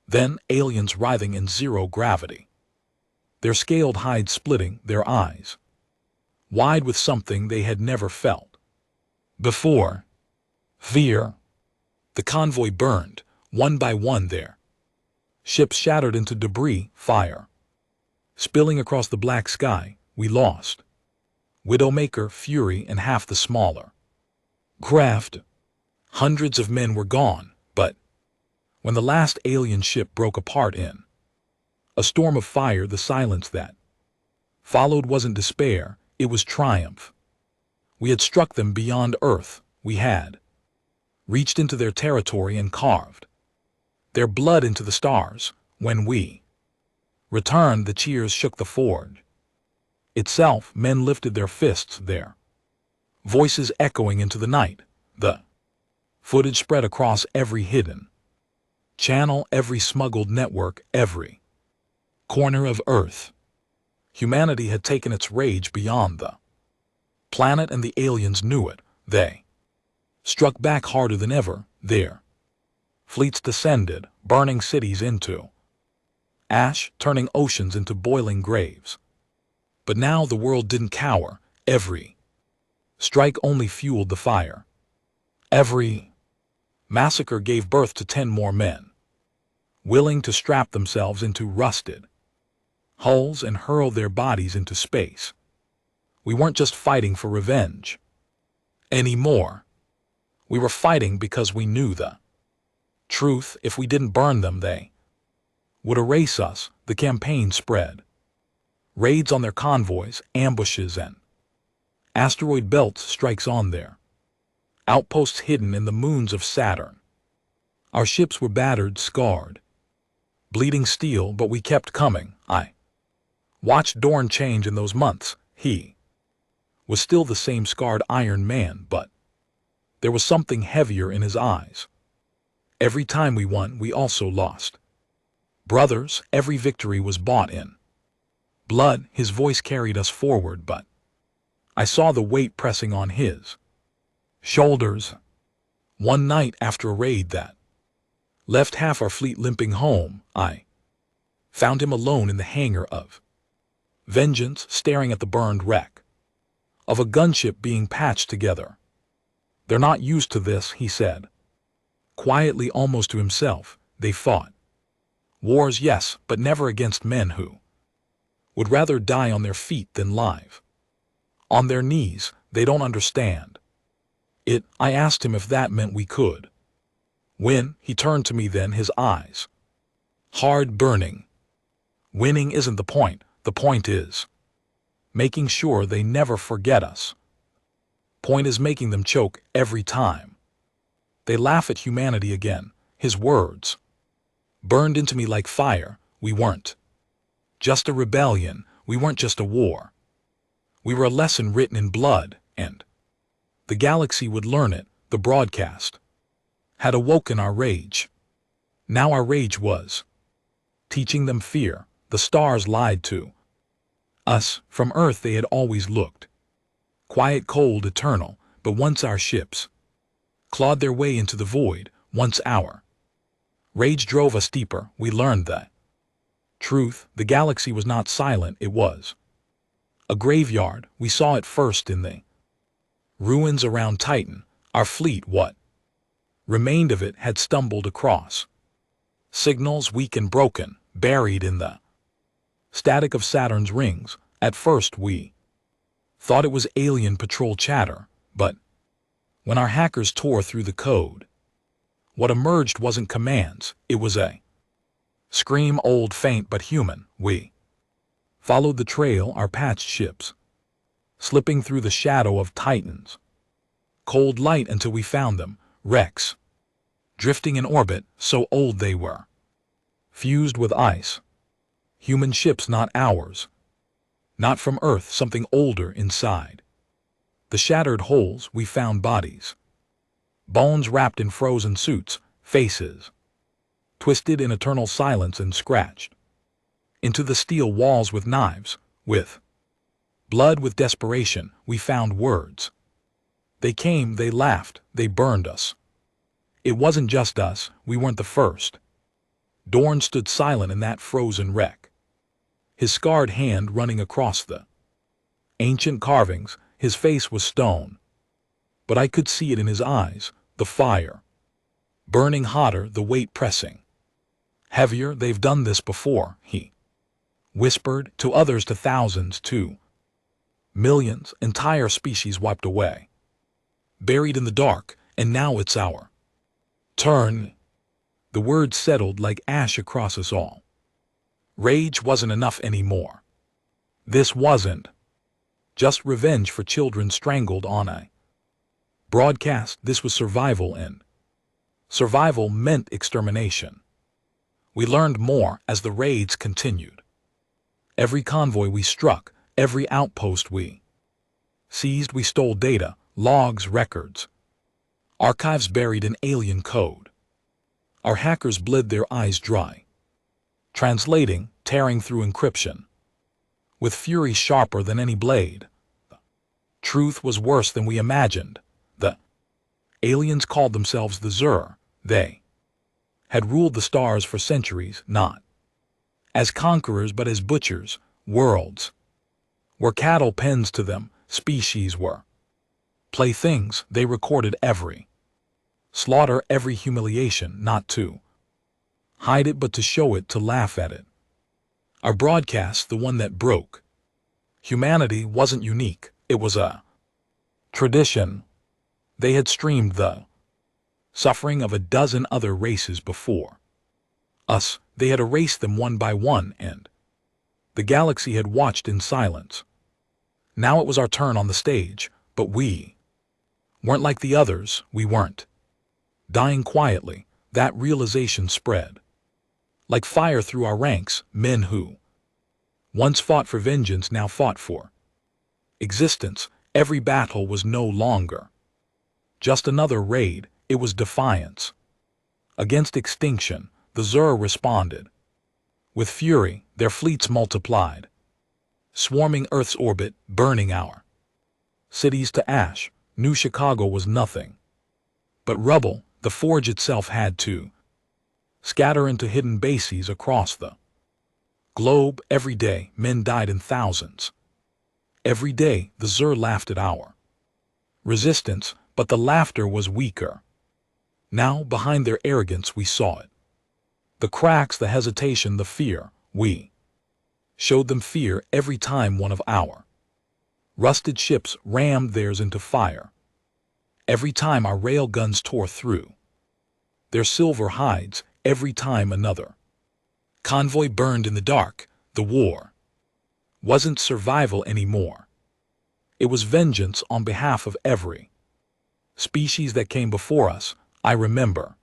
A: Then aliens writhing in zero gravity, their scaled hides splitting, their eyes wide with something they had never felt before. Fear. The convoy burned, one by one. Their ships shattered into debris, fire spilling across the black sky. We lost Widowmaker, Fury, and half the smaller craft. Hundreds of men were gone, but when the last alien ship broke apart in a storm of fire, the silence that followed wasn't despair, it was triumph. We had struck them beyond Earth. We had reached into their territory and carved their blood into the stars. When we returned, the cheers shook the forge itself. Men lifted their fists, their voices echoing into the night. The footage spread across every hidden channel, every smuggled network, every corner of Earth. Humanity had taken its rage beyond the planet, and the aliens knew it. They struck back harder than ever. Their fleets descended, burning cities into ash, turning oceans into boiling graves. But now the world didn't cower. Every strike only fueled the fire. Every massacre gave birth to 10 more men, willing to strap themselves into rusted hulls and hurl their bodies into space. We weren't just fighting for revenge anymore. We were fighting because we knew the truth. If we didn't burn them, they would erase us. The campaign spread. Raids on their convoys, ambushes, and asteroid belts, strikes on their outposts hidden in the moons of Saturn. Our ships were battered, scarred, bleeding steel, but we kept coming. I watched Dorn change in those months. He was still the same scarred Iron Man, but There was something heavier in his eyes. Every time we won, we also lost. Brothers, every victory was bought in blood. His voice carried us forward, but I saw the weight pressing on his shoulders. One night after a raid that left half our fleet limping home, I found him alone in the hangar of Vengeance, staring at the burned wreck of a gunship being patched together. "They're not used to this," he said, quietly, almost to himself. "They fought wars, yes, but never against men who would rather die on their feet than live on their knees. They don't understand it." I asked him if that meant we could win. He turned to me then, his eyes hard, burning. "Winning isn't the point. The point is making sure they never forget us. Point is making them choke every time they laugh at humanity again." His words burned into me like fire. We weren't just a rebellion. We weren't just a war. We were a lesson written in blood, and the galaxy would learn it. The broadcast had awoken our rage. Now our rage was teaching them fear. The stars lied to us. From Earth they had always looked quiet, cold, eternal. But once our ships clawed their way into the void, once our rage drove us deeper, we learned that truth. The galaxy was not silent. It was a graveyard. We saw it first in the ruins around Titan. Our fleet, what remained of it, had stumbled across signals, weak and broken, buried in the static of Saturn's rings. At first we thought it was alien patrol chatter, but when our hackers tore through the code, what emerged wasn't commands. It was a scream, old, faint, but human. We followed the trail, our patched ships slipping through the shadow of Titan's cold light until we found them, wrecks drifting in orbit, so old they were fused with ice. Human ships, not ours, not from Earth, something older inside the shattered holes. We found bodies, bones wrapped in frozen suits, faces twisted in eternal silence and scratched into the steel walls with knives, with blood, with desperation. We found words. They came, they laughed, they burned us. It wasn't just us. We weren't the first. Dorn stood silent in that frozen wreck, his scarred hand running across the ancient carvings. His face was stone, but I could see it in his eyes, the fire burning hotter, the weight pressing heavier. "They've done this before," he whispered, "to others, to thousands, to millions, entire species wiped away, buried in the dark, and now it's our turn." The words settled like ash across us all. Rage wasn't enough anymore. This wasn't just revenge for children strangled on a broadcast. This was survival, and survival meant extermination. We learned more as the raids continued. Every convoy we struck, every outpost we seized, we stole data, logs, records, archives buried in alien code. Our hackers bled their eyes dry, translating, tearing through encryption with fury sharper than any blade. The truth was worse than we imagined. The aliens called themselves the Zur. They had ruled the stars for centuries, not as conquerors but as butchers. Worlds were cattle pens to them. Species were playthings. They recorded every slaughter, every humiliation, not to hide it but to show it, to laugh at it. Our broadcast, the one that broke humanity, wasn't unique. It was a tradition. They had streamed the suffering of a dozen other races before us. They had erased them one by one, and the galaxy had watched in silence. Now it was our turn on the stage, but we weren't like the others. We weren't dying quietly. That realization spread like fire through our ranks. Men who once fought for vengeance now fought for existence. Every battle was no longer just another raid, it was defiance. Against extinction, the Zur responded. With fury, their fleets multiplied, swarming Earth's orbit, burning our cities to ash. New Chicago was nothing but rubble. The forge itself had to scatter into hidden bases across the globe. Every day, men died in thousands. Every day, the Zur laughed at our resistance, but the laughter was weaker. Now, behind their arrogance, we saw it. The cracks, the hesitation, the fear. We showed them fear every time one of our rusted ships rammed theirs into fire. Every time our rail guns tore through their silver hides, every time another convoy burned in the dark. The war wasn't survival anymore. It was vengeance on behalf of every species that came before us. I remember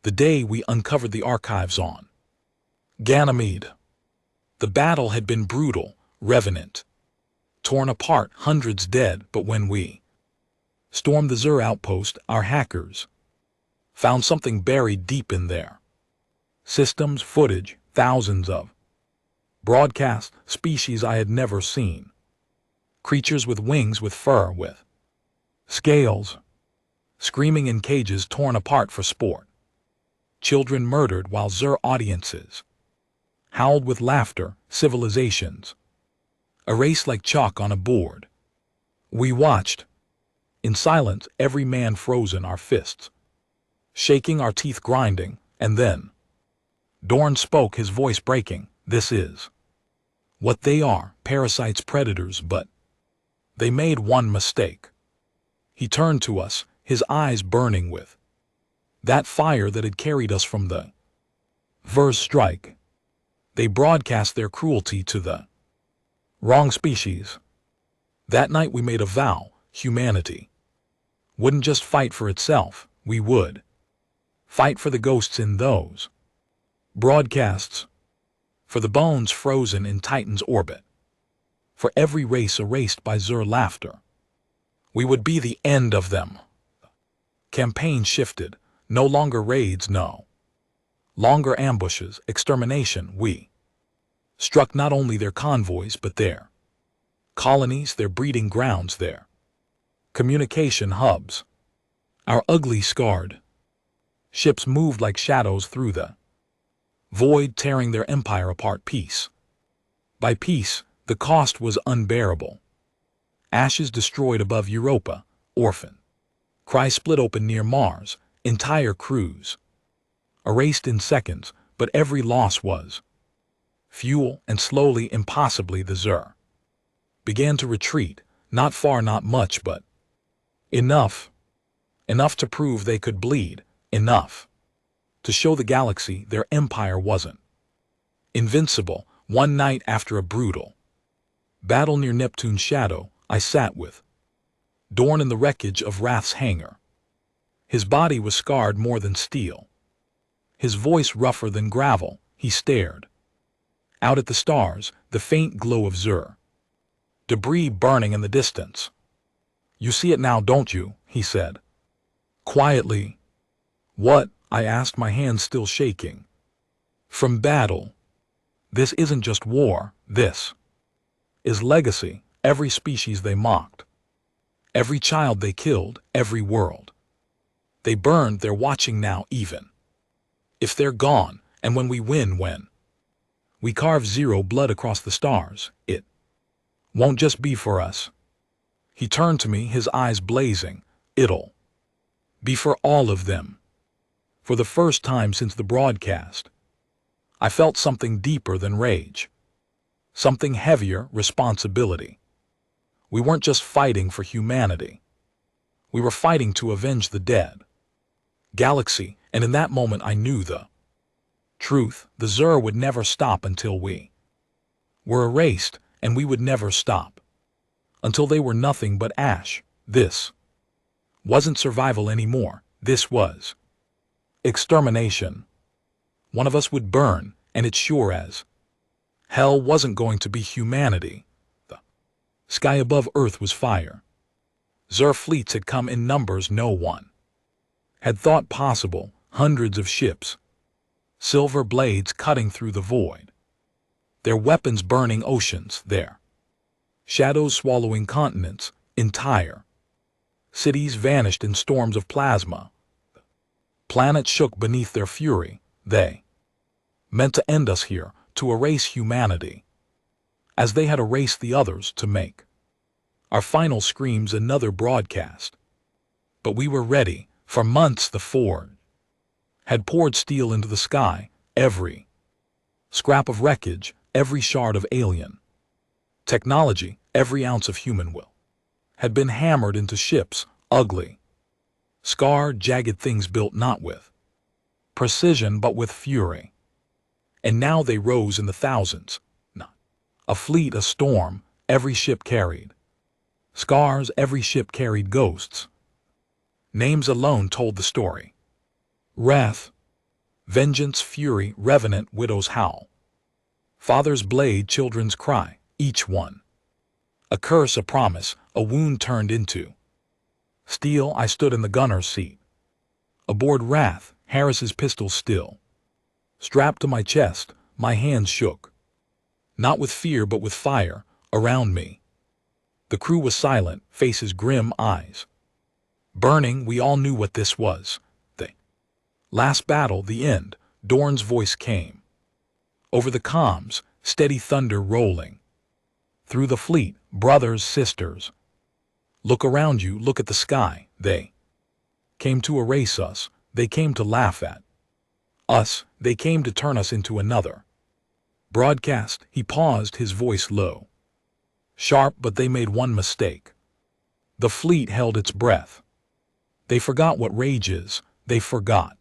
A: the day we uncovered the archives on Ganymede. The battle had been brutal, revenant, torn apart, hundreds dead, but when we stormed the Zur outpost, our hackers found something buried deep in there. Systems, footage, thousands of broadcast species I had never seen. Creatures with wings, with fur, with scales, screaming in cages torn apart for sport. Children murdered while Zur audiences howled with laughter. Civilizations erased like chalk on a board. We watched in silence, every man frozen, our fists shaking, our teeth grinding. And then Dorn spoke, his voice breaking. This is what they are, parasites, predators, but they made one mistake. He turned to us, his eyes burning with that fire that had carried us from the first strike. They broadcast their cruelty to the wrong species. That night we made a vow. Humanity wouldn't just fight for itself. We would fight for the ghosts in those broadcasts, for the bones frozen in Titan's orbit, for every race erased by Zur laughter. We would be the end of them. Campaign shifted. No longer raids, no longer ambushes, extermination. We struck not only their convoys, but their colonies, their breeding grounds, their communication hubs. Our ugly, scarred ships moved like shadows through the void, tearing their empire apart piece by piece. The cost was unbearable. Ashes destroyed above Europa, orphan cry split open near Mars, entire crews erased in seconds, but every loss was fuel, and slowly, impossibly, the Zur began to retreat, not far, not much, but enough to prove they could bleed, enough to show the galaxy their empire wasn't invincible. One night, after a brutal battle near Neptune's shadow, I sat with Dorn in the wreckage of Wrath's hangar. His body was scarred more than steel, his voice rougher than gravel. He stared out at the stars, the faint glow of Zur debris burning in the distance. You see it now, don't you? He said quietly. What? I asked, my hands still shaking from battle. This isn't just war, this is legacy. Every species they mocked, every child they killed, every world they burned, they're watching now. Even if they're gone, and when we win, when we carve zero blood across the stars, it won't just be for us. He turned to me, his eyes blazing. It'll be for all of them. For the first time since the broadcast, I felt something deeper than rage, something heavier, responsibility. We weren't just fighting for humanity. We were fighting to avenge the dead galaxy, and in that moment I knew the truth. The Zur would never stop until we were erased, and we would never stop until they were nothing but ash. This wasn't survival anymore. This was extermination. One of us would burn, and it sure as hell wasn't going to be humanity. The sky above Earth was fire. Zur fleets had come in numbers no one had thought possible, hundreds of ships, silver blades cutting through the void, their weapons burning oceans, their shadows swallowing continents entire. Cities vanished in storms of plasma. Planets shook beneath their fury. They meant to end us here, to erase humanity, as they had erased the others to make our final screams another broadcast. But we were ready. For months the Ford had poured steel into the sky, every scrap of wreckage, every shard of alien technology, every ounce of human will had been hammered into ships, ugly, scarred, jagged things built not with precision but with fury. And now they rose in the thousands, not a fleet, a storm, every ship carried scars, every ship carried ghosts. Names alone told the story. Wrath, vengeance, fury, revenant, widow's howl, father's blade, children's cry, each one a curse, a promise, a wound turned into steel. I stood in the gunner's seat, aboard Wrath, Harris's pistol still strapped to my chest. My hands shook, not with fear but with fire. Around me the crew was silent, faces grim, eyes burning. We all knew what this was. The last battle, the end. Dorn's voice came over the comms, steady thunder rolling through the fleet. Brothers, sisters, look around you, look at the sky. They came to erase us. They came to laugh at us. They came to turn us into another broadcast. He paused, his voice low, sharp, but they made one mistake. The fleet held its breath. They forgot what rage is. They forgot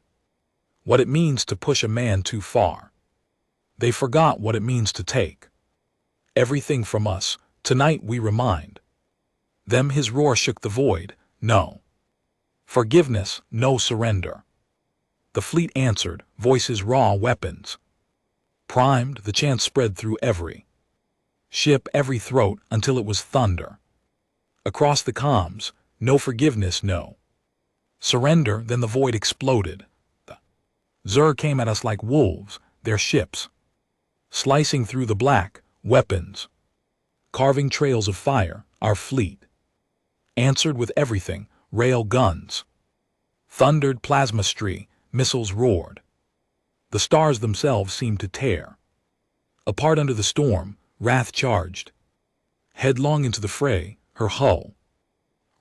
A: what it means to push a man too far. They forgot what it means to take everything from us. Tonight we remind them. His roar shook the void. No forgiveness, no surrender. The fleet answered, voices raw, weapons primed. The chant spread through every ship, every throat, until it was thunder across the comms. No forgiveness, no surrender. Then the void exploded. The Zur came at us like wolves, their ships slicing through the black, weapons carving trails of fire. Our fleet answered with everything. Rail guns thundered, plasma streak, missiles roared. The stars themselves seemed to tear apart under the storm. Wrath charged headlong into the fray, her hull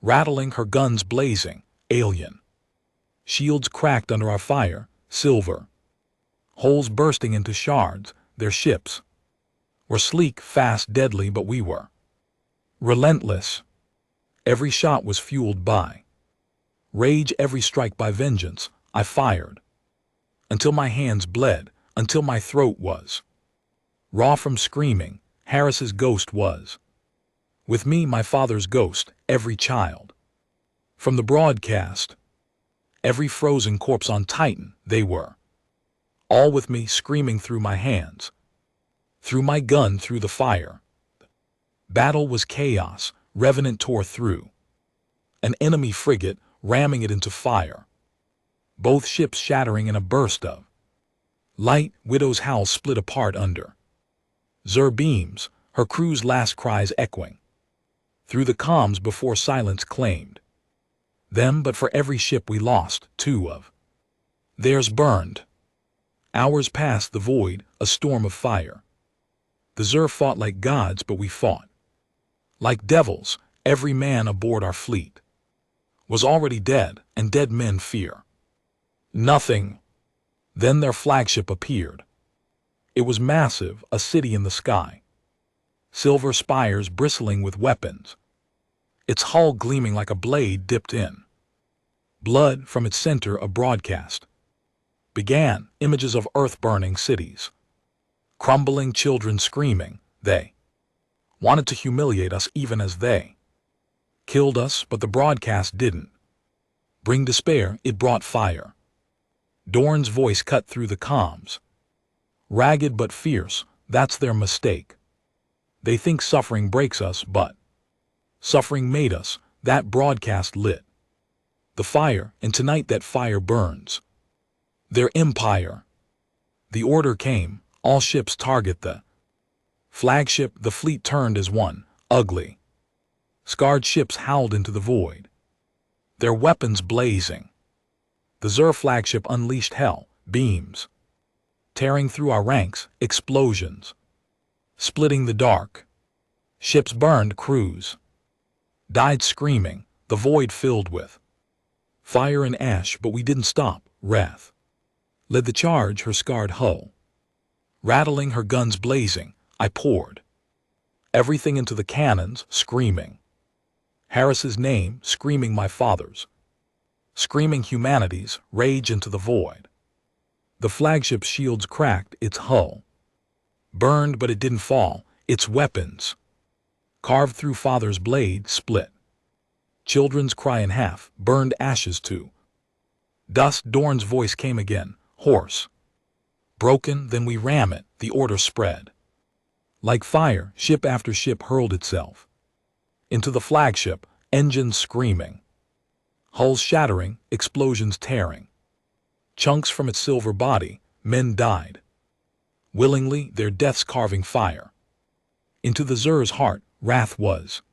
A: rattling, her guns blazing. Alien shields cracked under our fire, silver holes bursting into shards. Their ships were sleek, fast, deadly, but we were relentless. Every shot was fueled by rage, every strike by vengeance. I fired until my hands bled, until my throat was raw from screaming. Harris's ghost was with me, my father's ghost, every child from the broadcast, every frozen corpse on Titan. They were all with me, screaming through my hands, through my gun, through the fire. Battle was chaos. Revenant tore through an enemy frigate, ramming it into fire. Both ships shattering in a burst of light. Widow's howl split apart under Zur beams, her crew's last cries echoing through the comms before silence claimed them. But for every ship we lost, two of theirs burned. Hours passed, the void, a storm of fire. The Zur fought like gods, but we fought like devils. Every man aboard our fleet was already dead, and dead men fear nothing. Then their flagship appeared. It was massive, a city in the sky, silver spires bristling with weapons, its hull gleaming like a blade dipped in blood. From its center a broadcast began, images of earth-burning cities, crumbling, children screaming. They wanted to humiliate us even as they killed us, but the broadcast didn't bring despair, it brought fire. Dorn's voice cut through the comms, ragged but fierce. That's their mistake. They think suffering breaks us, but suffering made us. That broadcast lit the fire, and tonight that fire burns. Their empire. The order came, all ships target the flagship. The fleet turned as one, ugly. Scarred ships howled into the void, their weapons blazing. The Zur flagship unleashed hell, beams, tearing through our ranks, explosions, splitting the dark. Ships burned, crews died screaming, the void filled with fire and ash, but we didn't stop. Wrath led the charge, her scarred hull rattling, her guns blazing. I poured everything into the cannons, screaming Harris's name, screaming my father's, screaming humanity's rage into the void. The flagship's shields cracked, its hull burned, but it didn't fall. Its weapons carved through, father's blade split, children's cry in half, burned ashes to dust. Dorn's voice came again, hoarse, broken. Then we ram it. The order spread like fire. Ship after ship hurled itself into the flagship, engines screaming, hulls shattering, explosions tearing chunks from its silver body. Men died willingly, their deaths carving fire into the Zur's heart. Wrath was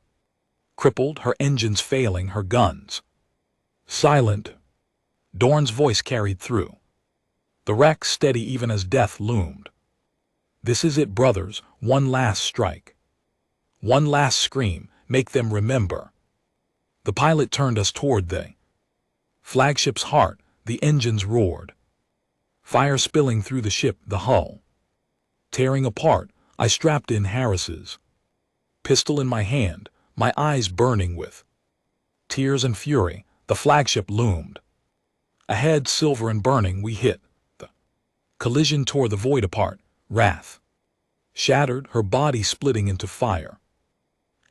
A: crippled, her engines failing, her guns silent. Dorn's voice carried through the wreck, steady even as death loomed. This is it, brothers, one last strike, one last scream, make them remember. The pilot turned us toward the flagship's heart. The engines roared, fire spilling through the ship, the hull tearing apart. I strapped in Harris's pistol in my hand, my eyes burning with tears and fury. The flagship loomed ahead, silver and burning. We hit the collision, tore the void apart. Wrath shattered, her body splitting into fire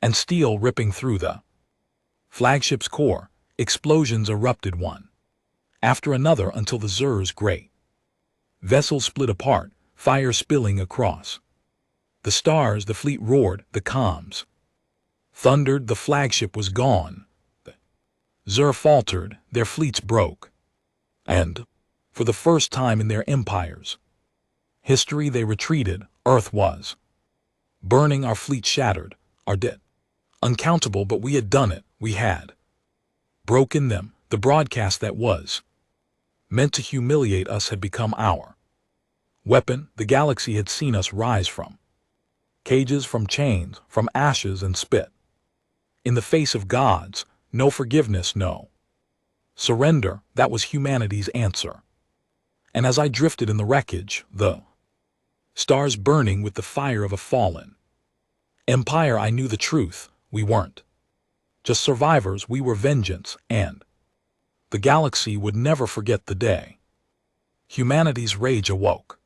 A: and steel ripping through the flagship's core. Explosions erupted one after another until the Zur's great vessel split apart, fire spilling across the stars. The fleet roared, the comms thundered. The flagship was gone. The Zur faltered, their fleets broke, and for the first time in their empire's history they retreated. Earth was burning, our fleet shattered, our dead uncountable, but we had done it. We had broken them. The broadcast that was meant to humiliate us had become our weapon. The galaxy had seen us rise from cages, from chains, from ashes and spit. In the face of gods, no forgiveness, no surrender. That was humanity's answer. And as I drifted in the wreckage, the stars burning with the fire of a fallen empire, I knew the truth. We weren't just survivors, we were vengeance, and the galaxy would never forget the day humanity's rage awoke.